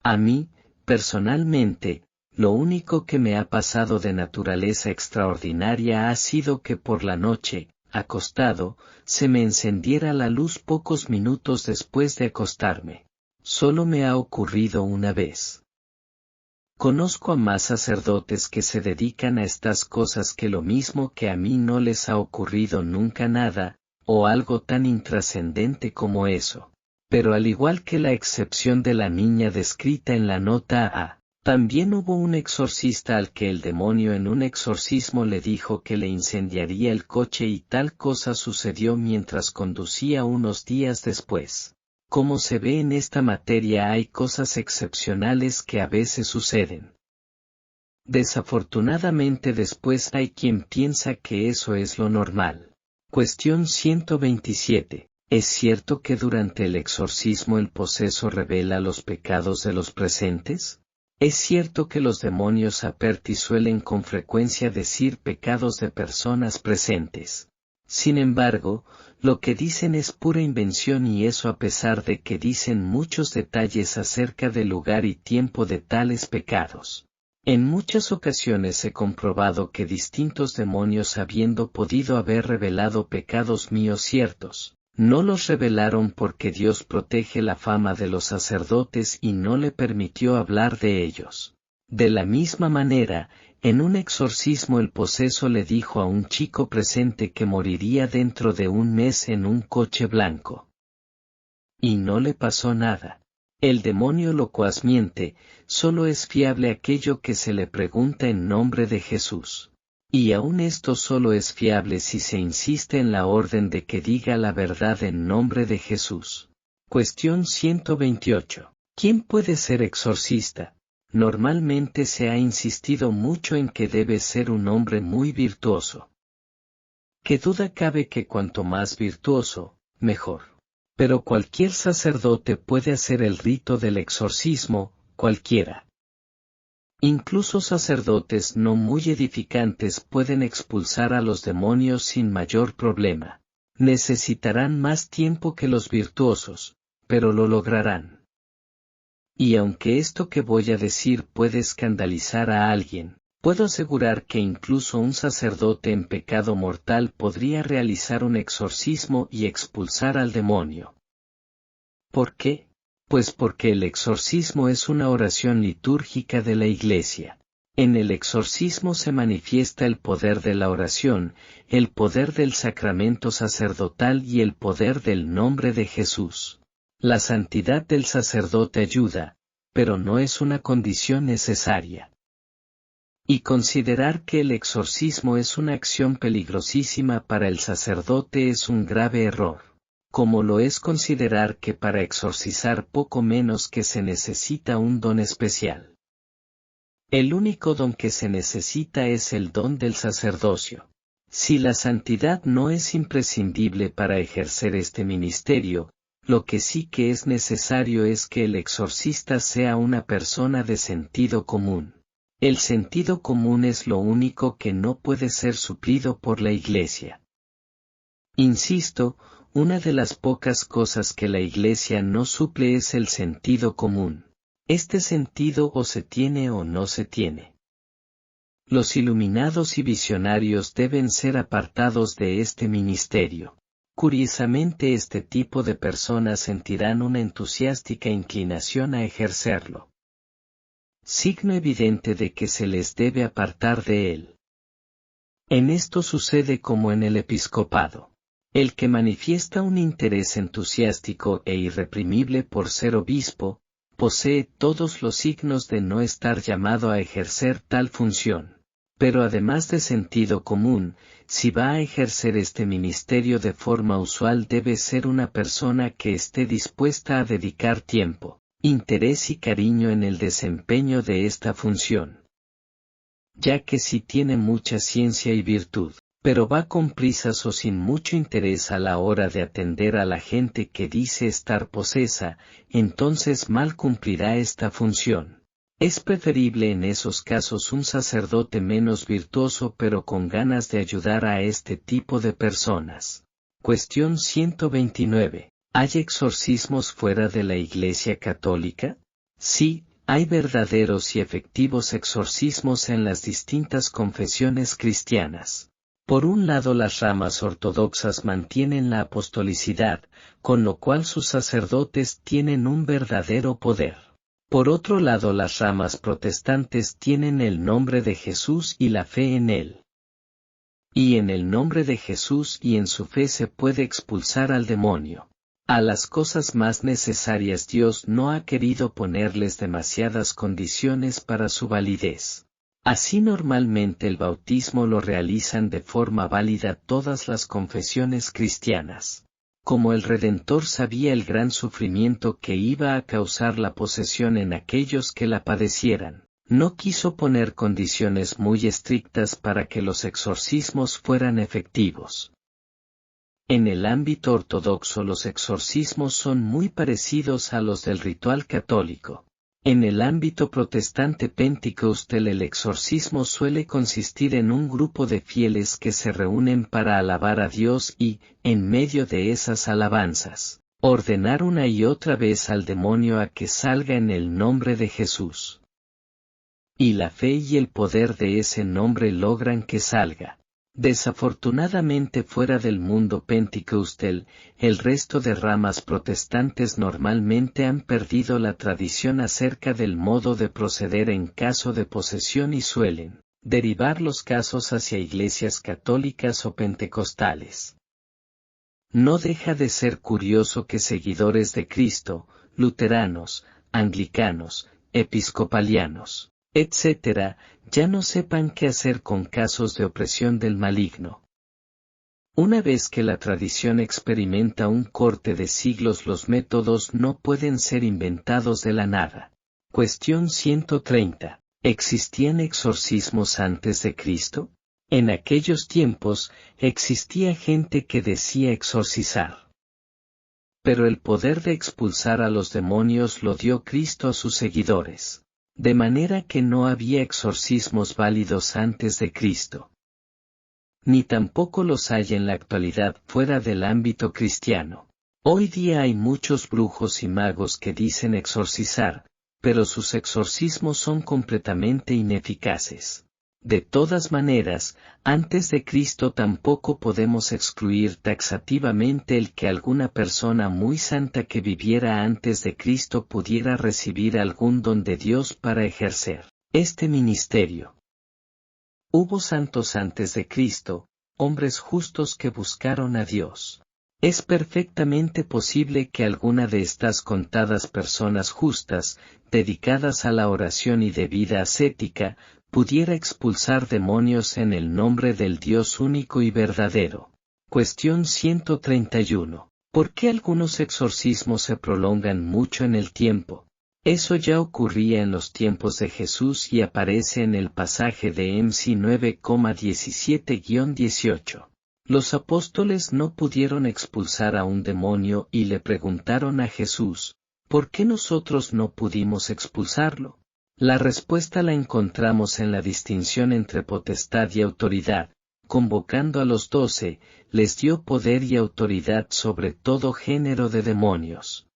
A mí, personalmente, lo único que me ha pasado de naturaleza extraordinaria ha sido que por la noche, acostado, se me encendiera la luz pocos minutos después de acostarme. Solo me ha ocurrido una vez. Conozco a más sacerdotes que se dedican a estas cosas que lo mismo que a mí no les ha ocurrido nunca nada, o algo tan intrascendente como eso. Pero al igual que la excepción de la niña descrita en la nota A, también hubo un exorcista al que el demonio en un exorcismo le dijo que le incendiaría el coche y tal cosa sucedió mientras conducía unos días después. Como se ve en esta materia hay cosas excepcionales que a veces suceden. Desafortunadamente después hay quien piensa que eso es lo normal. Cuestión 127. ¿Es cierto que durante el exorcismo el poseso revela los pecados de los presentes? ¿Es cierto que los demonios aperti suelen con frecuencia decir pecados de personas presentes? Sin embargo, lo que dicen es pura invención y eso a pesar de que dicen muchos detalles acerca del lugar y tiempo de tales pecados. En muchas ocasiones he comprobado que distintos demonios habiendo podido haber revelado pecados míos ciertos, no los revelaron porque Dios protege la fama de los sacerdotes y no le permitió hablar de ellos. De la misma manera, en un exorcismo el poseso le dijo a un chico presente que moriría dentro de un mes en un coche blanco. Y no le pasó nada. El demonio locuaz miente, solo es fiable aquello que se le pregunta en nombre de Jesús. Y aun esto solo es fiable si se insiste en la orden de que diga la verdad en nombre de Jesús. Cuestión 128. ¿Quién puede ser exorcista? Normalmente se ha insistido mucho en que debe ser un hombre muy virtuoso. ¿Qué duda cabe que cuanto más virtuoso, mejor? Pero cualquier sacerdote puede hacer el rito del exorcismo, cualquiera. Incluso sacerdotes no muy edificantes pueden expulsar a los demonios sin mayor problema. Necesitarán más tiempo que los virtuosos, pero lo lograrán. Y aunque esto que voy a decir puede escandalizar a alguien, puedo asegurar que incluso un sacerdote en pecado mortal podría realizar un exorcismo y expulsar al demonio. ¿Por qué? Pues porque el exorcismo es una oración litúrgica de la Iglesia. En el exorcismo se manifiesta el poder de la oración, el poder del sacramento sacerdotal y el poder del nombre de Jesús. La santidad del sacerdote ayuda, pero no es una condición necesaria. Y considerar que el exorcismo es una acción peligrosísima para el sacerdote es un grave error. Como lo es considerar que para exorcizar poco menos que se necesita un don especial. El único don que se necesita es el don del sacerdocio. Si la santidad no es imprescindible para ejercer este ministerio, lo que sí que es necesario es que el exorcista sea una persona de sentido común. El sentido común es lo único que no puede ser suplido por la Iglesia. Insisto, una de las pocas cosas que la Iglesia no suple es el sentido común. Este sentido o se tiene o no se tiene. Los iluminados y visionarios deben ser apartados de este ministerio. Curiosamente este tipo de personas sentirán una entusiástica inclinación a ejercerlo. signo evidente de que se les debe apartar de él. En esto sucede como en el episcopado. El que manifiesta un interés entusiástico e irreprimible por ser obispo, posee todos los signos de no estar llamado a ejercer tal función. Pero además de sentido común, si va a ejercer este ministerio de forma usual debe ser una persona que esté dispuesta a dedicar tiempo, interés y cariño en el desempeño de esta función. Ya que si tiene mucha ciencia y virtud, pero va con prisas o sin mucho interés a la hora de atender a la gente que dice estar posesa, entonces mal cumplirá esta función. Es preferible en esos casos un sacerdote menos virtuoso pero con ganas de ayudar a este tipo de personas. Cuestión 129. ¿Hay exorcismos fuera de la Iglesia Católica? Sí, hay verdaderos y efectivos exorcismos en las distintas confesiones cristianas. Por un lado las ramas ortodoxas mantienen la apostolicidad, con lo cual sus sacerdotes tienen un verdadero poder. Por otro lado las ramas protestantes tienen el nombre de Jesús y la fe en él. Y en el nombre de Jesús y en su fe se puede expulsar al demonio. A las cosas más necesarias Dios no ha querido ponerles demasiadas condiciones para su validez. Así normalmente el bautismo lo realizan de forma válida todas las confesiones cristianas. Como el Redentor sabía el gran sufrimiento que iba a causar la posesión en aquellos que la padecieran, no quiso poner condiciones muy estrictas para que los exorcismos fueran efectivos. En el ámbito ortodoxo los exorcismos son muy parecidos a los del ritual católico. En el ámbito protestante pentecostal el exorcismo suele consistir en un grupo de fieles que se reúnen para alabar a Dios y, en medio de esas alabanzas, ordenar una y otra vez al demonio a que salga en el nombre de Jesús. Y la fe y el poder de ese nombre logran que salga. Desafortunadamente fuera del mundo pentecostal, el resto de ramas protestantes normalmente han perdido la tradición acerca del modo de proceder en caso de posesión y suelen derivar los casos hacia iglesias católicas o pentecostales. No deja de ser curioso que seguidores de Cristo, luteranos, anglicanos, episcopalianos, etc., ya no sepan qué hacer con casos de opresión del maligno. Una vez que la tradición experimenta un corte de siglos, los métodos no pueden ser inventados de la nada. Cuestión 130. ¿Existían exorcismos antes de Cristo? En aquellos tiempos, existía gente que decía exorcizar. Pero el poder de expulsar a los demonios lo dio Cristo a sus seguidores. De manera que no había exorcismos válidos antes de Cristo. Ni tampoco los hay en la actualidad fuera del ámbito cristiano. Hoy día hay muchos brujos y magos que dicen exorcizar, pero sus exorcismos son completamente ineficaces. De todas maneras, antes de Cristo tampoco podemos excluir taxativamente el que alguna persona muy santa que viviera antes de Cristo pudiera recibir algún don de Dios para ejercer este ministerio. Hubo santos antes de Cristo, hombres justos que buscaron a Dios. Es perfectamente posible que alguna de estas contadas personas justas, dedicadas a la oración y de vida ascética, pudiera expulsar demonios en el nombre del Dios único y verdadero. Cuestión 131. ¿Por qué algunos exorcismos se prolongan mucho en el tiempo? Eso ya ocurría en los tiempos de Jesús y aparece en el pasaje de MC 9,17-18. Los apóstoles no pudieron expulsar a un demonio y le preguntaron a Jesús, ¿por qué nosotros no pudimos expulsarlo? La respuesta la encontramos en la distinción entre potestad y autoridad. Convocando a los 12, les dio poder y autoridad sobre todo género de demonios.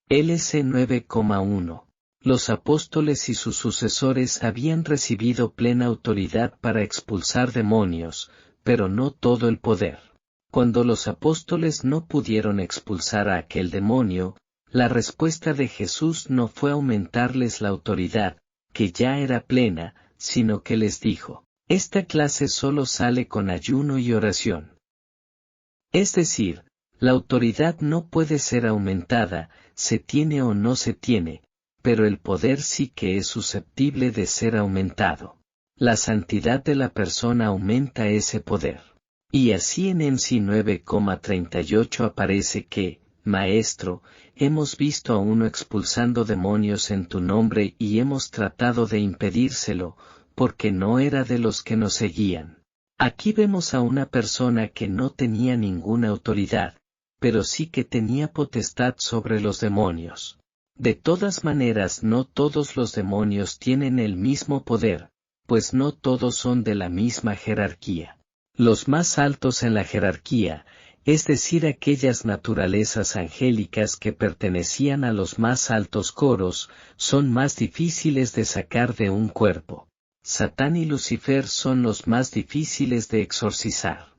LC 9,1. Los apóstoles y sus sucesores habían recibido plena autoridad para expulsar demonios, pero no todo el poder. Cuando los apóstoles no pudieron expulsar a aquel demonio, la respuesta de Jesús no fue aumentarles la autoridad, que ya era plena, sino que les dijo: esta clase solo sale con ayuno y oración. Es decir, la autoridad no puede ser aumentada, se tiene o no se tiene, pero el poder sí que es susceptible de ser aumentado. La santidad de la persona aumenta ese poder. Y así en MC 9,38 aparece que, Maestro, hemos visto a uno expulsando demonios en tu nombre y hemos tratado de impedírselo, porque no era de los que nos seguían. Aquí vemos a una persona que no tenía ninguna autoridad, pero sí que tenía potestad sobre los demonios. De todas maneras, no todos los demonios tienen el mismo poder, pues no todos son de la misma jerarquía. Los más altos en la jerarquía, es decir, aquellas naturalezas angélicas que pertenecían a los más altos coros, son más difíciles de sacar de un cuerpo. Satán y Lucifer son los más difíciles de exorcizar.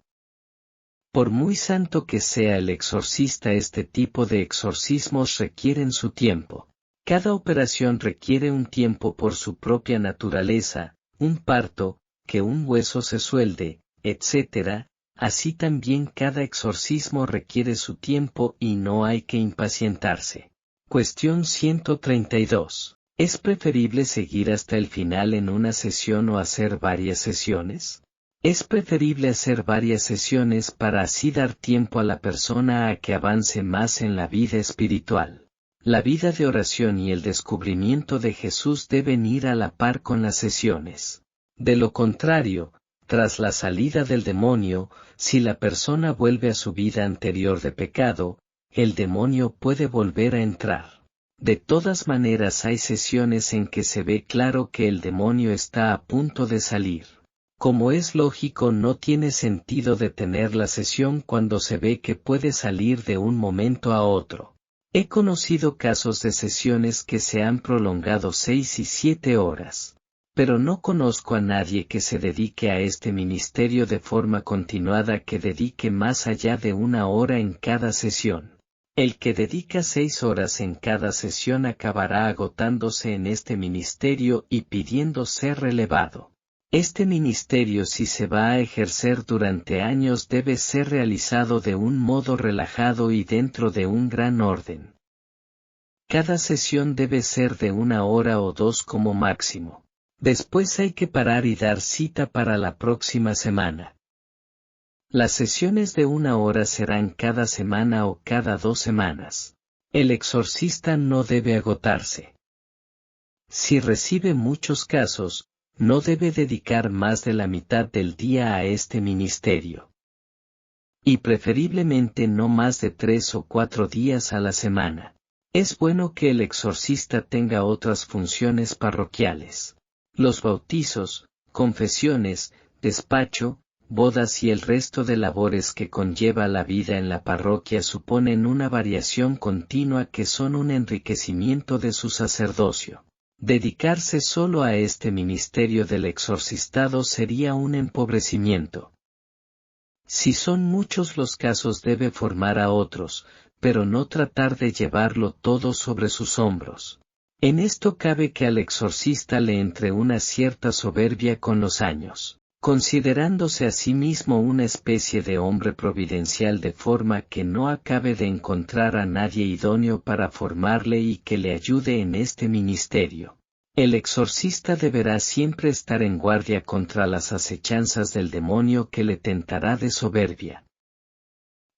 Por muy santo que sea el exorcista, este tipo de exorcismos requieren su tiempo. Cada operación requiere un tiempo por su propia naturaleza, un parto, que un hueso se suelde, etc. Así también cada exorcismo requiere su tiempo y no hay que impacientarse. Cuestión 132. ¿Es preferible seguir hasta el final en una sesión o hacer varias sesiones? Es preferible hacer varias sesiones para así dar tiempo a la persona a que avance más en la vida espiritual. La vida de oración y el descubrimiento de Jesús deben ir a la par con las sesiones. De lo contrario, tras la salida del demonio, si la persona vuelve a su vida anterior de pecado, el demonio puede volver a entrar. De todas maneras, hay sesiones en que se ve claro que el demonio está a punto de salir. Como es lógico, no tiene sentido detener la sesión cuando se ve que puede salir de un momento a otro. He conocido casos de sesiones que se han prolongado 6 y 7 horas. Pero no conozco a nadie que se dedique a este ministerio de forma continuada que dedique más allá de 1 hora en cada sesión. El que dedica 6 horas en cada sesión acabará agotándose en este ministerio y pidiendo ser relevado. Este ministerio, si se va a ejercer durante años, debe ser realizado de un modo relajado y dentro de un gran orden. Cada sesión debe ser de 1 hora o 2 como máximo. Después hay que parar y dar cita para la próxima semana. Las sesiones de 1 hora serán cada semana o cada 2 semanas. El exorcista no debe agotarse. Si recibe muchos casos, no debe dedicar más de la mitad del día a este ministerio. Y preferiblemente no más de 3 o 4 días a la semana. Es bueno que el exorcista tenga otras funciones parroquiales. Los bautizos, confesiones, despacho, bodas y el resto de labores que conlleva la vida en la parroquia suponen una variación continua que son un enriquecimiento de su sacerdocio. Dedicarse solo a este ministerio del exorcistado sería un empobrecimiento. Si son muchos los casos, debe formar a otros, pero no tratar de llevarlo todo sobre sus hombros. En esto cabe que al exorcista le entre una cierta soberbia con los años, considerándose a sí mismo una especie de hombre providencial, de forma que no acabe de encontrar a nadie idóneo para formarle y que le ayude en este ministerio. El exorcista deberá siempre estar en guardia contra las acechanzas del demonio que le tentará de soberbia.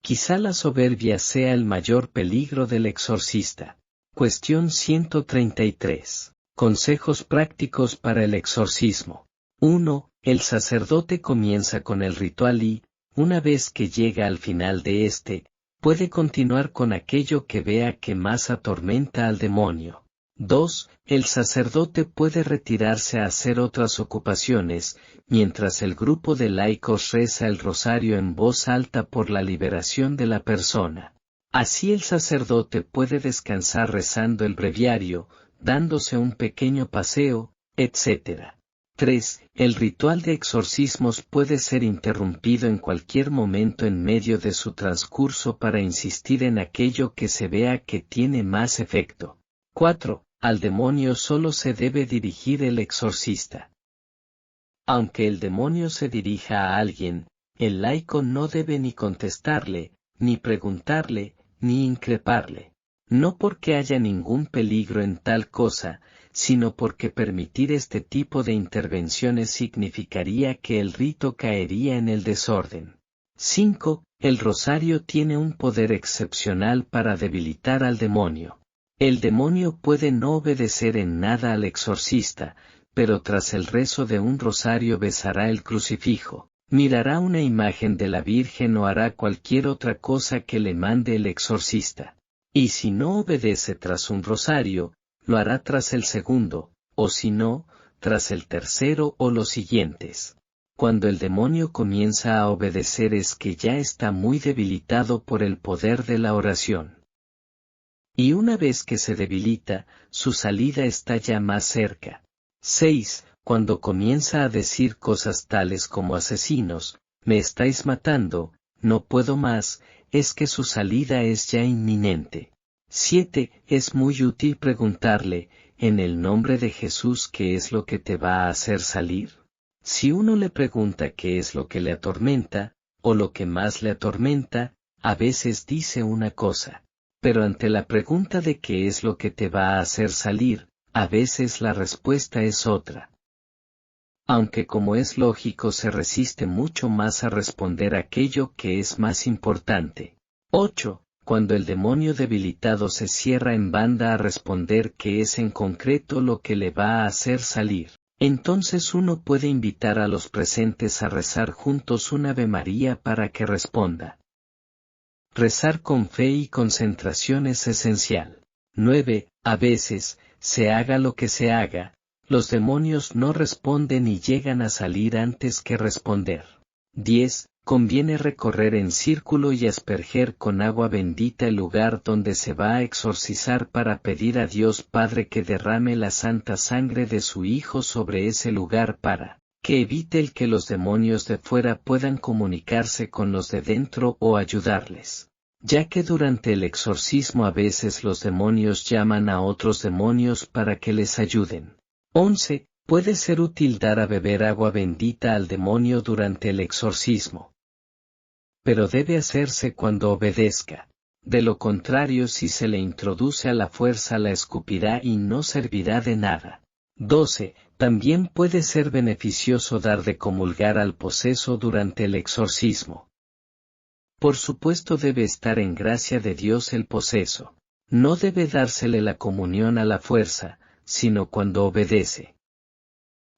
Quizá la soberbia sea el mayor peligro del exorcista. Cuestión 133. Consejos prácticos para el exorcismo. 1. El sacerdote comienza con el ritual y, una vez que llega al final de este, puede continuar con aquello que vea que más atormenta al demonio. 2. El sacerdote puede retirarse a hacer otras ocupaciones, mientras el grupo de laicos reza el rosario en voz alta por la liberación de la persona. Así el sacerdote puede descansar rezando el breviario, dándose un pequeño paseo, etc. 3. El ritual de exorcismos puede ser interrumpido en cualquier momento en medio de su transcurso para insistir en aquello que se vea que tiene más efecto. 4. al demonio solo se debe dirigir el exorcista. Aunque el demonio se dirija a alguien, el laico no debe ni contestarle, ni preguntarle, ni increparle. No porque haya ningún peligro en tal cosa, sino porque permitir este tipo de intervenciones significaría que el rito caería en el desorden. 5. El rosario tiene un poder excepcional para debilitar al demonio. El demonio puede no obedecer en nada al exorcista, pero tras el rezo de un rosario besará el crucifijo, mirará una imagen de la Virgen o hará cualquier otra cosa que le mande el exorcista. Y si no obedece tras un rosario, lo hará tras el segundo, o si no, tras el tercero o los siguientes. Cuando el demonio comienza a obedecer es que ya está muy debilitado por el poder de la oración. Y una vez que se debilita, su salida está ya más cerca. 6. Cuando comienza a decir cosas tales como asesinos, me estáis matando, no puedo más, es que su salida es ya inminente. 7. Es muy útil preguntarle, en el nombre de Jesús, ¿qué es lo que te va a hacer salir? Si uno le pregunta qué es lo que le atormenta, o lo que más le atormenta, a veces dice una cosa. Pero ante la pregunta de qué es lo que te va a hacer salir, a veces la respuesta es otra. Aunque como es lógico se resiste mucho más a responder aquello que es más importante. 8. Cuando el demonio debilitado se cierra en banda a responder qué es en concreto lo que le va a hacer salir, entonces uno puede invitar a los presentes a rezar juntos un Ave María para que responda. Rezar con fe y concentración es esencial. 9. A veces, se haga lo que se haga, los demonios no responden y llegan a salir antes que responder. 10. Conviene recorrer en círculo y asperger con agua bendita el lugar donde se va a exorcizar para pedir a Dios Padre que derrame la santa sangre de su Hijo sobre ese lugar para que evite el que los demonios de fuera puedan comunicarse con los de dentro o ayudarles, ya que durante el exorcismo a veces los demonios llaman a otros demonios para que les ayuden. 11. Puede ser útil dar a beber agua bendita al demonio durante el exorcismo. Pero debe hacerse cuando obedezca. De lo contrario, si se le introduce a la fuerza la escupirá y no servirá de nada. 12. También puede ser beneficioso dar de comulgar al poseso durante el exorcismo. Por supuesto debe estar en gracia de Dios el poseso. No debe dársele la comunión a la fuerza, sino cuando obedece.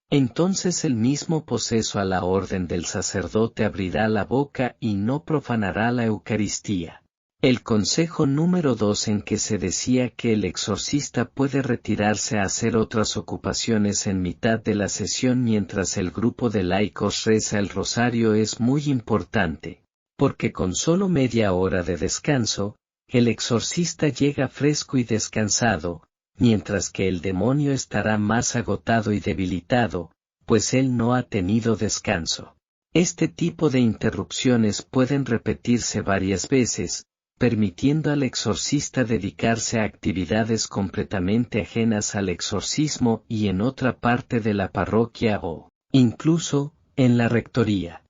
Entonces el mismo poseso a la orden del sacerdote abrirá la boca y no profanará la Eucaristía. El consejo número 2 en que se decía que el exorcista puede retirarse a hacer otras ocupaciones en mitad de la sesión mientras el grupo de laicos reza el rosario es muy importante, porque con solo media hora de descanso, el exorcista llega fresco y descansado, mientras que el demonio estará más agotado y debilitado, pues él no ha tenido descanso. Este tipo de interrupciones pueden repetirse varias veces, permitiendo al exorcista dedicarse a actividades completamente ajenas al exorcismo y en otra parte de la parroquia o, incluso, en la rectoría.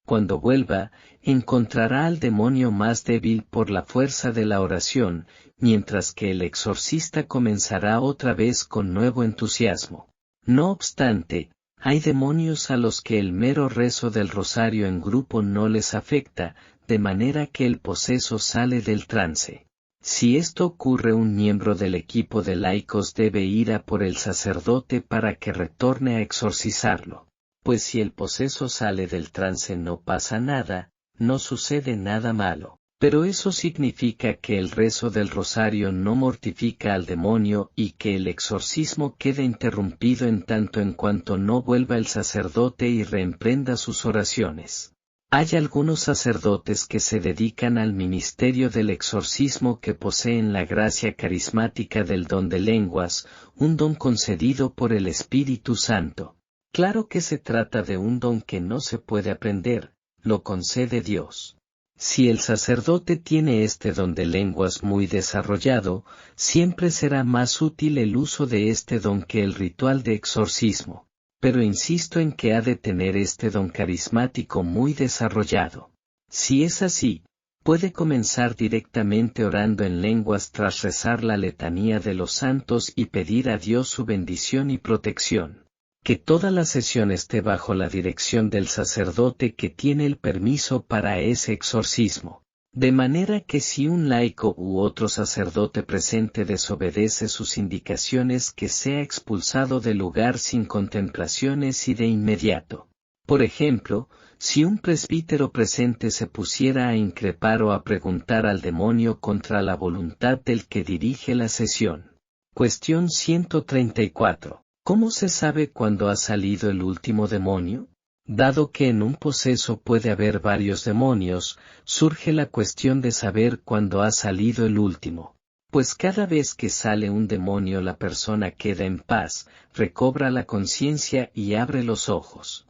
Cuando vuelva, encontrará al demonio más débil por la fuerza de la oración, mientras que el exorcista comenzará otra vez con nuevo entusiasmo. No obstante, hay demonios a los que el mero rezo del rosario en grupo no les afecta, de manera que el poseso sale del trance. Si esto ocurre, un miembro del equipo de laicos debe ir a por el sacerdote para que retorne a exorcizarlo. Pues si el poseso sale del trance no pasa nada, no sucede nada malo. Pero eso significa que el rezo del rosario no mortifica al demonio y que el exorcismo queda interrumpido en tanto en cuanto no vuelva el sacerdote y reemprenda sus oraciones. Hay algunos sacerdotes que se dedican al ministerio del exorcismo que poseen la gracia carismática del don de lenguas, un don concedido por el Espíritu Santo. Claro que se trata de un don que no se puede aprender, lo concede Dios. Si el sacerdote tiene este don de lenguas muy desarrollado, siempre será más útil el uso de este don que el ritual de exorcismo. Pero insisto en que ha de tener este don carismático muy desarrollado. Si es así, puede comenzar directamente orando en lenguas tras rezar la letanía de los santos y pedir a Dios su bendición y protección. Que toda la sesión esté bajo la dirección del sacerdote que tiene el permiso para ese exorcismo. De manera que si un laico u otro sacerdote presente desobedece sus indicaciones, que sea expulsado del lugar sin contemplaciones y de inmediato. Por ejemplo, si un presbítero presente se pusiera a increpar o a preguntar al demonio contra la voluntad del que dirige la sesión. Cuestión 134. ¿Cómo se sabe cuándo ha salido el último demonio? Dado que en un poseso puede haber varios demonios, surge la cuestión de saber cuándo ha salido el último. Pues cada vez que sale un demonio la persona queda en paz, recobra la conciencia y abre los ojos.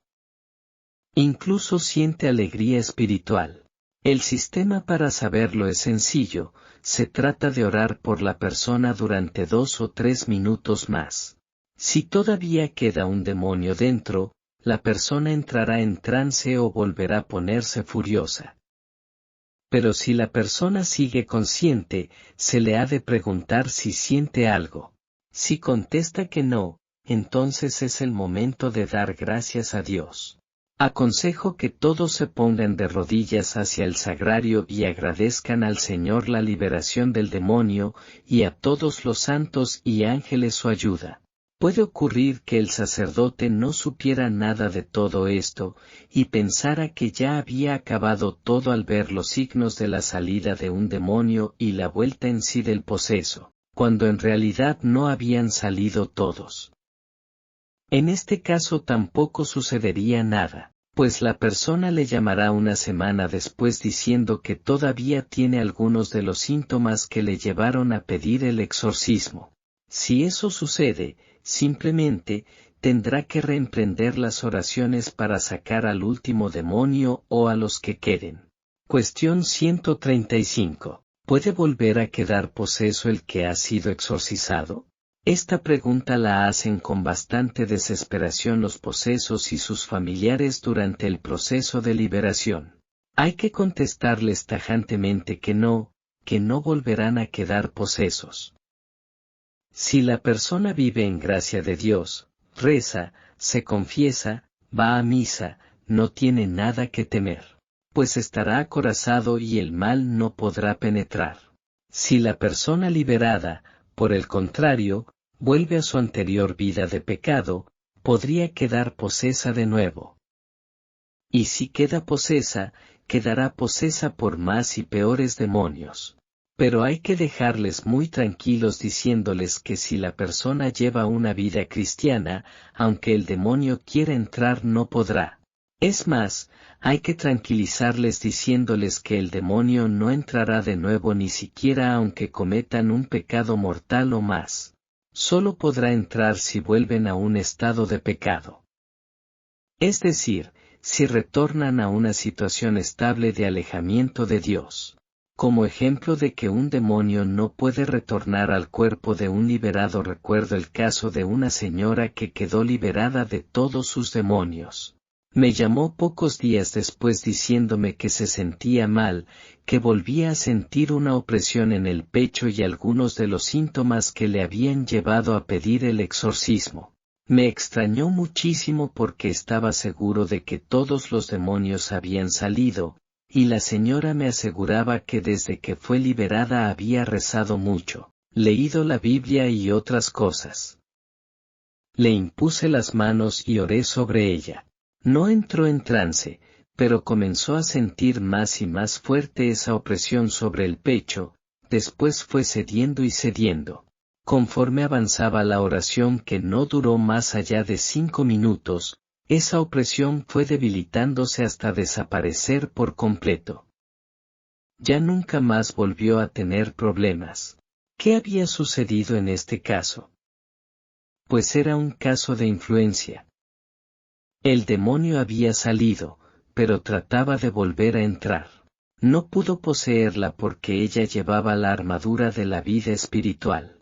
Incluso siente alegría espiritual. El sistema para saberlo es sencillo, se trata de orar por la persona durante 2 o 3 minutos más. Si todavía queda un demonio dentro, la persona entrará en trance o volverá a ponerse furiosa. Pero si la persona sigue consciente, se le ha de preguntar si siente algo. Si contesta que no, entonces es el momento de dar gracias a Dios. Aconsejo que todos se pongan de rodillas hacia el sagrario y agradezcan al Señor la liberación del demonio y a todos los santos y ángeles su ayuda. Puede ocurrir que el sacerdote no supiera nada de todo esto, y pensara que ya había acabado todo al ver los signos de la salida de un demonio y la vuelta en sí del poseso, cuando en realidad no habían salido todos. En este caso tampoco sucedería nada, pues la persona le llamará una semana después diciendo que todavía tiene algunos de los síntomas que le llevaron a pedir el exorcismo. Si eso sucede, simplemente, tendrá que reemprender las oraciones para sacar al último demonio o a los que queden. Cuestión 135. ¿Puede volver a quedar poseso el que ha sido exorcizado? Esta pregunta la hacen con bastante desesperación los posesos y sus familiares durante el proceso de liberación. Hay que contestarles tajantemente que no volverán a quedar posesos. Si la persona vive en gracia de Dios, reza, se confiesa, va a misa, no tiene nada que temer, pues estará acorazado y el mal no podrá penetrar. Si la persona liberada, por el contrario, vuelve a su anterior vida de pecado, podría quedar posesa de nuevo. Y si queda posesa, quedará posesa por más y peores demonios. Pero hay que dejarles muy tranquilos diciéndoles que si la persona lleva una vida cristiana, aunque el demonio quiera entrar no podrá. Es más, hay que tranquilizarles diciéndoles que el demonio no entrará de nuevo ni siquiera aunque cometan un pecado mortal o más. Solo podrá entrar si vuelven a un estado de pecado. Es decir, si retornan a una situación estable de alejamiento de Dios. Como ejemplo de que un demonio no puede retornar al cuerpo de un liberado, recuerdo el caso de una señora que quedó liberada de todos sus demonios. Me llamó pocos días después diciéndome que se sentía mal, que volvía a sentir una opresión en el pecho y algunos de los síntomas que le habían llevado a pedir el exorcismo. Me extrañó muchísimo porque estaba seguro de que todos los demonios habían salido, y la señora me aseguraba que desde que fue liberada había rezado mucho, leído la Biblia y otras cosas. Le impuse las manos y oré sobre ella. No entró en trance, pero comenzó a sentir más y más fuerte esa opresión sobre el pecho, después fue cediendo y cediendo. Conforme avanzaba la oración, que no duró más allá de 5 minutos, esa opresión fue debilitándose hasta desaparecer por completo. Ya nunca más volvió a tener problemas. ¿Qué había sucedido en este caso? Pues era un caso de influencia. El demonio había salido, pero trataba de volver a entrar. No pudo poseerla porque ella llevaba la armadura de la vida espiritual.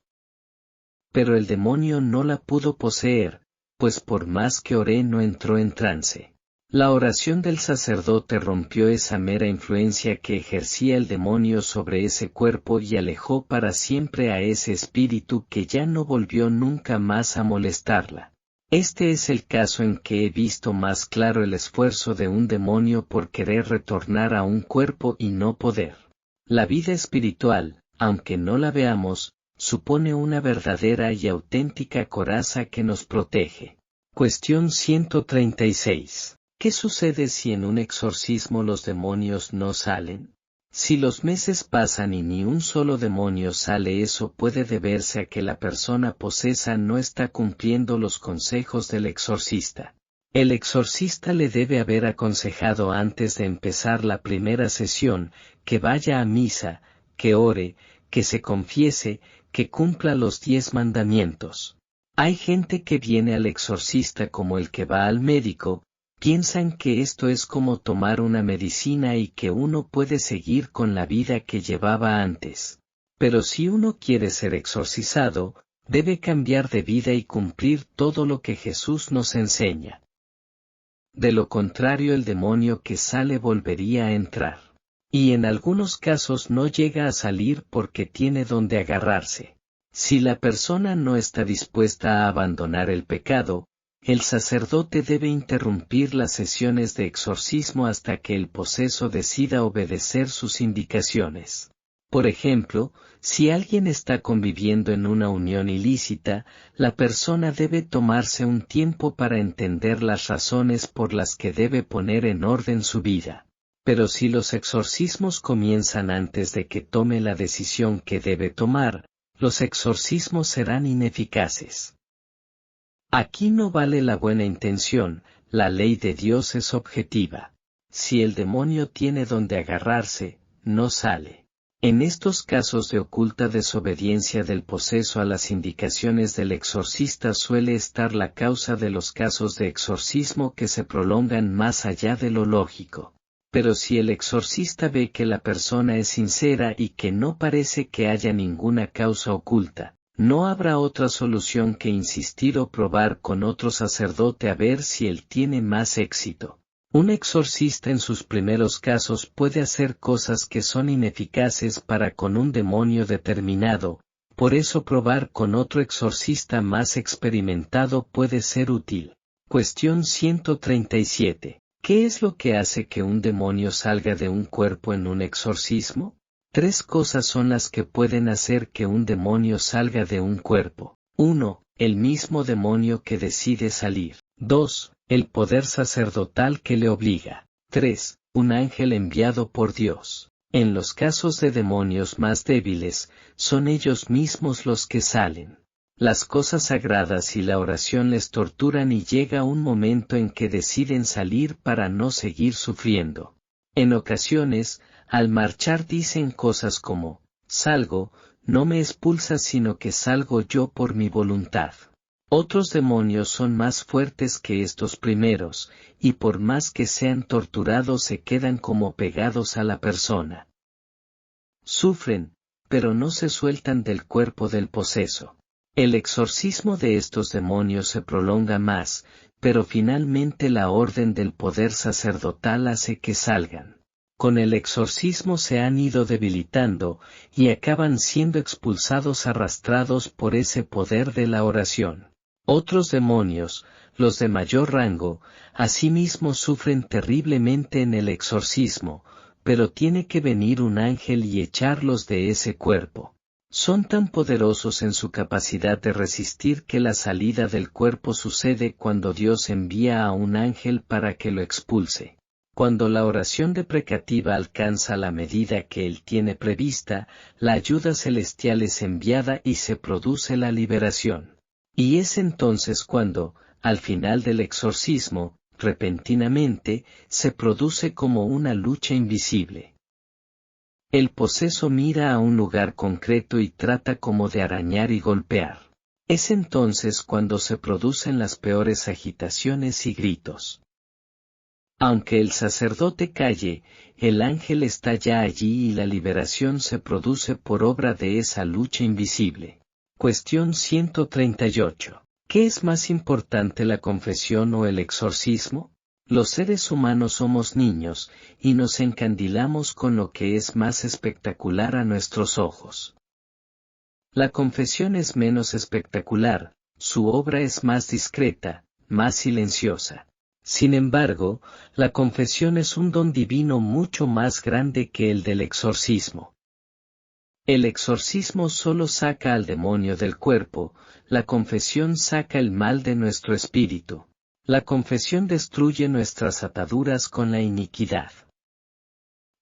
Pero el demonio no la pudo poseer, pues por más que oré no entró en trance. La oración del sacerdote rompió esa mera influencia que ejercía el demonio sobre ese cuerpo y alejó para siempre a ese espíritu que ya no volvió nunca más a molestarla. Este es el caso en que he visto más claro el esfuerzo de un demonio por querer retornar a un cuerpo y no poder. La vida espiritual, aunque no la veamos, supone una verdadera y auténtica coraza que nos protege. Cuestión 136. ¿Qué sucede si en un exorcismo los demonios no salen? Si los meses pasan y ni un solo demonio sale, eso puede deberse a que la persona posesa no está cumpliendo los consejos del exorcista. El exorcista le debe haber aconsejado antes de empezar la primera sesión, que vaya a misa, que ore, que se confiese, que cumpla los 10 mandamientos. Hay gente que viene al exorcista como el que va al médico. Piensan que esto es como tomar una medicina y que uno puede seguir con la vida que llevaba antes. Pero si uno quiere ser exorcizado, debe cambiar de vida y cumplir todo lo que Jesús nos enseña. De lo contrario, el demonio que sale volvería a entrar. Y en algunos casos no llega a salir porque tiene donde agarrarse. Si la persona no está dispuesta a abandonar el pecado, el sacerdote debe interrumpir las sesiones de exorcismo hasta que el poseso decida obedecer sus indicaciones. Por ejemplo, si alguien está conviviendo en una unión ilícita, la persona debe tomarse un tiempo para entender las razones por las que debe poner en orden su vida. Pero si los exorcismos comienzan antes de que tome la decisión que debe tomar, los exorcismos serán ineficaces. Aquí no vale la buena intención, la ley de Dios es objetiva. Si el demonio tiene donde agarrarse, no sale. En estos casos de oculta desobediencia del poseso a las indicaciones del exorcista suele estar la causa de los casos de exorcismo que se prolongan más allá de lo lógico. Pero si el exorcista ve que la persona es sincera y que no parece que haya ninguna causa oculta, no habrá otra solución que insistir o probar con otro sacerdote a ver si él tiene más éxito. Un exorcista en sus primeros casos puede hacer cosas que son ineficaces para con un demonio determinado, por eso probar con otro exorcista más experimentado puede ser útil. Cuestión 137. ¿Qué es lo que hace que un demonio salga de un cuerpo en un exorcismo? 3 cosas son las que pueden hacer que un demonio salga de un cuerpo. 1. El mismo demonio que decide salir. 2. El poder sacerdotal que le obliga. 3. Un ángel enviado por Dios. En los casos de demonios más débiles, son ellos mismos los que salen. Las cosas sagradas y la oración les torturan y llega un momento en que deciden salir para no seguir sufriendo. En ocasiones, al marchar dicen cosas como, salgo, no me expulsas sino que salgo yo por mi voluntad. Otros demonios son más fuertes que estos primeros, y por más que sean torturados se quedan como pegados a la persona. Sufren, pero no se sueltan del cuerpo del poseso. El exorcismo de estos demonios se prolonga más, pero finalmente la orden del poder sacerdotal hace que salgan. Con el exorcismo se han ido debilitando, y acaban siendo expulsados arrastrados por ese poder de la oración. Otros demonios, los de mayor rango, asimismo sufren terriblemente en el exorcismo, pero tiene que venir un ángel y echarlos de ese cuerpo. Son tan poderosos en su capacidad de resistir que la salida del cuerpo sucede cuando Dios envía a un ángel para que lo expulse. Cuando la oración deprecativa alcanza la medida que Él tiene prevista, la ayuda celestial es enviada y se produce la liberación. Y es entonces cuando, al final del exorcismo, repentinamente, se produce como una lucha invisible. El poseso mira a un lugar concreto y trata como de arañar y golpear. Es entonces cuando se producen las peores agitaciones y gritos. Aunque el sacerdote calle, el ángel está ya allí y la liberación se produce por obra de esa lucha invisible. Cuestión 138. ¿Qué es más importante, la confesión o el exorcismo? Los seres humanos somos niños, y nos encandilamos con lo que es más espectacular a nuestros ojos. La confesión es menos espectacular, su obra es más discreta, más silenciosa. Sin embargo, la confesión es un don divino mucho más grande que el del exorcismo. El exorcismo solo saca al demonio del cuerpo, la confesión saca el mal de nuestro espíritu. La confesión destruye nuestras ataduras con la iniquidad.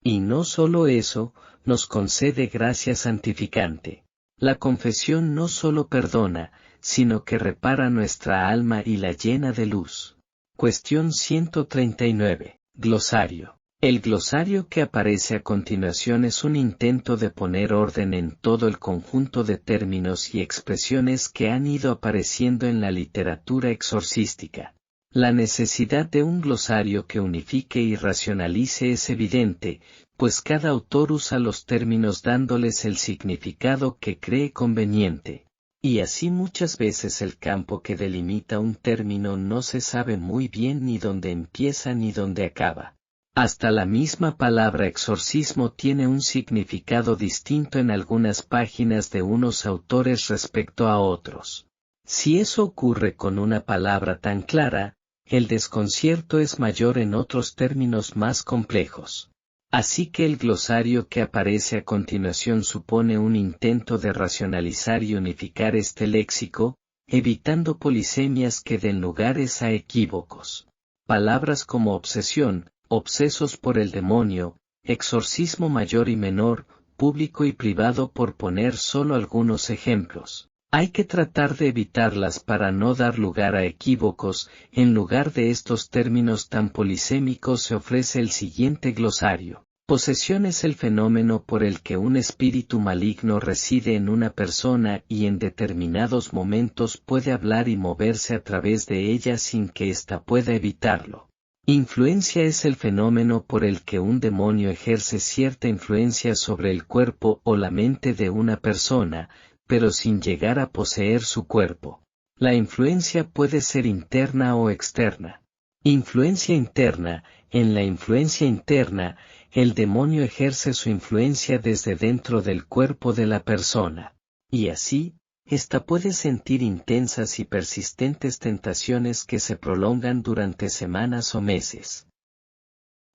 Y no solo eso, nos concede gracia santificante. La confesión no solo perdona, sino que repara nuestra alma y la llena de luz. Cuestión 139. Glosario. El glosario que aparece a continuación es un intento de poner orden en todo el conjunto de términos y expresiones que han ido apareciendo en la literatura exorcística. La necesidad de un glosario que unifique y racionalice es evidente, pues cada autor usa los términos dándoles el significado que cree conveniente. Y así muchas veces el campo que delimita un término no se sabe muy bien ni dónde empieza ni dónde acaba. Hasta la misma palabra exorcismo tiene un significado distinto en algunas páginas de unos autores respecto a otros. Si eso ocurre con una palabra tan clara, el desconcierto es mayor en otros términos más complejos. Así que el glosario que aparece a continuación supone un intento de racionalizar y unificar este léxico, evitando polisemias que den lugares a equívocos. Palabras como obsesión, obsesos por el demonio, exorcismo mayor y menor, público y privado, por poner solo algunos ejemplos. Hay que tratar de evitarlas para no dar lugar a equívocos. En lugar de estos términos tan polisémicos se ofrece el siguiente glosario. Posesión es el fenómeno por el que un espíritu maligno reside en una persona y en determinados momentos puede hablar y moverse a través de ella sin que ésta pueda evitarlo. Influencia es el fenómeno por el que un demonio ejerce cierta influencia sobre el cuerpo o la mente de una persona, pero sin llegar a poseer su cuerpo. La influencia puede ser interna o externa. Influencia interna. En la influencia interna, el demonio ejerce su influencia desde dentro del cuerpo de la persona. Y así, ésta puede sentir intensas y persistentes tentaciones que se prolongan durante semanas o meses.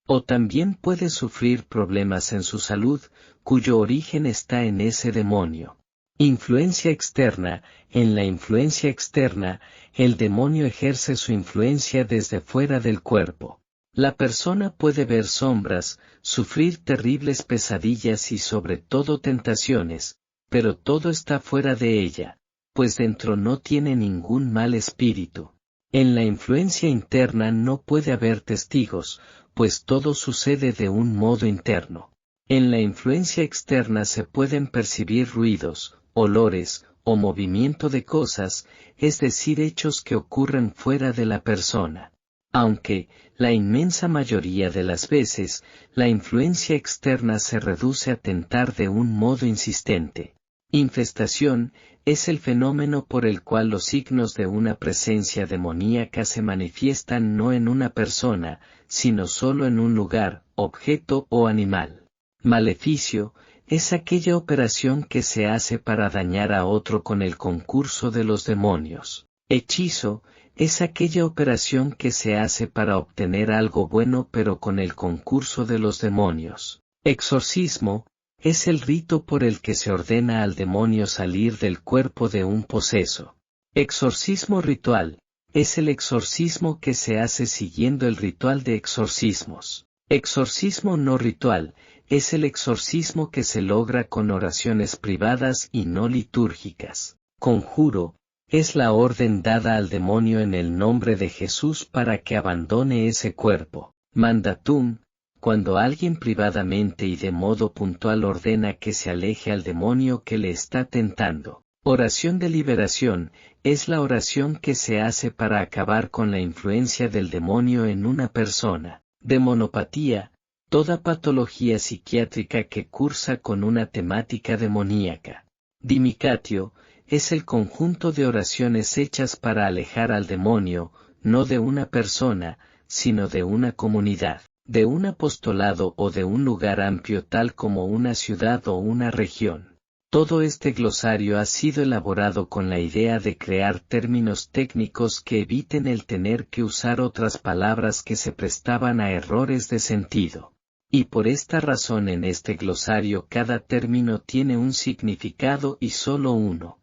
O también puede sufrir problemas en su salud, cuyo origen está en ese demonio. Influencia externa. En la influencia externa, el demonio ejerce su influencia desde fuera del cuerpo. La persona puede ver sombras, sufrir terribles pesadillas y sobre todo tentaciones, pero todo está fuera de ella, pues dentro no tiene ningún mal espíritu. En la influencia interna no puede haber testigos, pues todo sucede de un modo interno. En la influencia externa se pueden percibir ruidos, olores, o movimiento de cosas, es decir, hechos que ocurren fuera de la persona. Aunque, la inmensa mayoría de las veces, la influencia externa se reduce a tentar de un modo insistente. Infestación es el fenómeno por el cual los signos de una presencia demoníaca se manifiestan no en una persona, sino solo en un lugar, objeto o animal. Maleficio es aquella operación que se hace para dañar a otro con el concurso de los demonios. Hechizo es aquella operación que se hace para obtener algo bueno pero con el concurso de los demonios. Exorcismo es el rito por el que se ordena al demonio salir del cuerpo de un poseso. Exorcismo ritual es el exorcismo que se hace siguiendo el ritual de exorcismos. Exorcismo no ritual es el exorcismo que se logra con oraciones privadas y no litúrgicas. Conjuro es la orden dada al demonio en el nombre de Jesús para que abandone ese cuerpo. Mandatum, cuando alguien privadamente y de modo puntual ordena que se aleje al demonio que le está tentando. Oración de liberación es la oración que se hace para acabar con la influencia del demonio en una persona. Demonopatía, toda patología psiquiátrica que cursa con una temática demoníaca. Dimicatio, es el conjunto de oraciones hechas para alejar al demonio, no de una persona, sino de una comunidad, de un apostolado o de un lugar amplio tal como una ciudad o una región. Todo este glosario ha sido elaborado con la idea de crear términos técnicos que eviten el tener que usar otras palabras que se prestaban a errores de sentido. Y por esta razón en este glosario cada término tiene un significado y solo uno.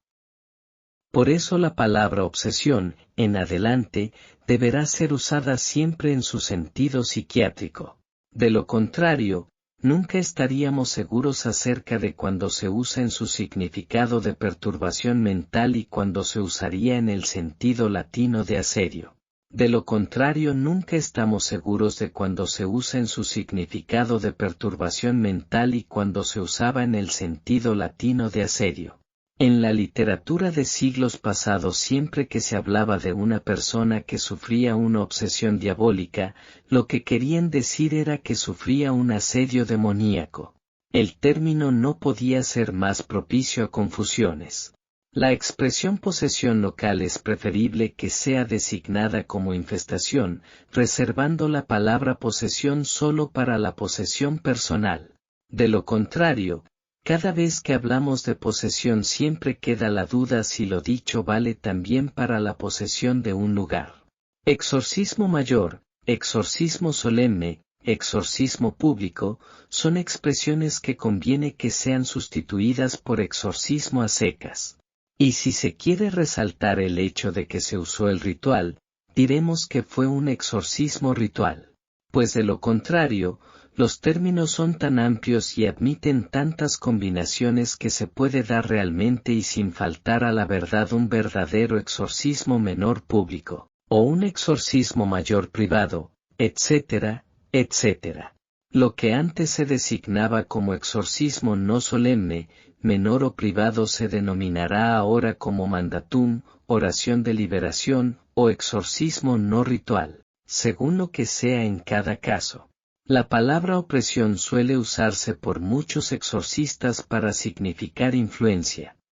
Por eso la palabra obsesión, en adelante, deberá ser usada siempre en su sentido psiquiátrico. De lo contrario, nunca estaríamos seguros acerca de cuándo se usa en su significado de perturbación mental y cuándo se usaría en el sentido latino de asedio. De lo contrario nunca estamos seguros de cuándo se usa en su significado de perturbación mental y cuándo se usaba en el sentido latino de asedio. En la literatura de siglos pasados siempre que se hablaba de una persona que sufría una obsesión diabólica, lo que querían decir era que sufría un asedio demoníaco. El término no podía ser más propicio a confusiones. La expresión posesión local es preferible que sea designada como infestación, reservando la palabra posesión solo para la posesión personal. De lo contrario, cada vez que hablamos de posesión siempre queda la duda si lo dicho vale también para la posesión de un lugar. Exorcismo mayor, exorcismo solemne, exorcismo público, son expresiones que conviene que sean sustituidas por exorcismo a secas. Y si se quiere resaltar el hecho de que se usó el ritual, diremos que fue un exorcismo ritual. Pues de lo contrario, los términos son tan amplios y admiten tantas combinaciones que se puede dar realmente y sin faltar a la verdad un verdadero exorcismo menor público, o un exorcismo mayor privado, etcétera, etcétera. Lo que antes se designaba como exorcismo no solemne, menor o privado se denominará ahora como mandatum, oración de liberación, o exorcismo no ritual, según lo que sea en cada caso. La palabra opresión suele usarse por muchos exorcistas para significar influencia.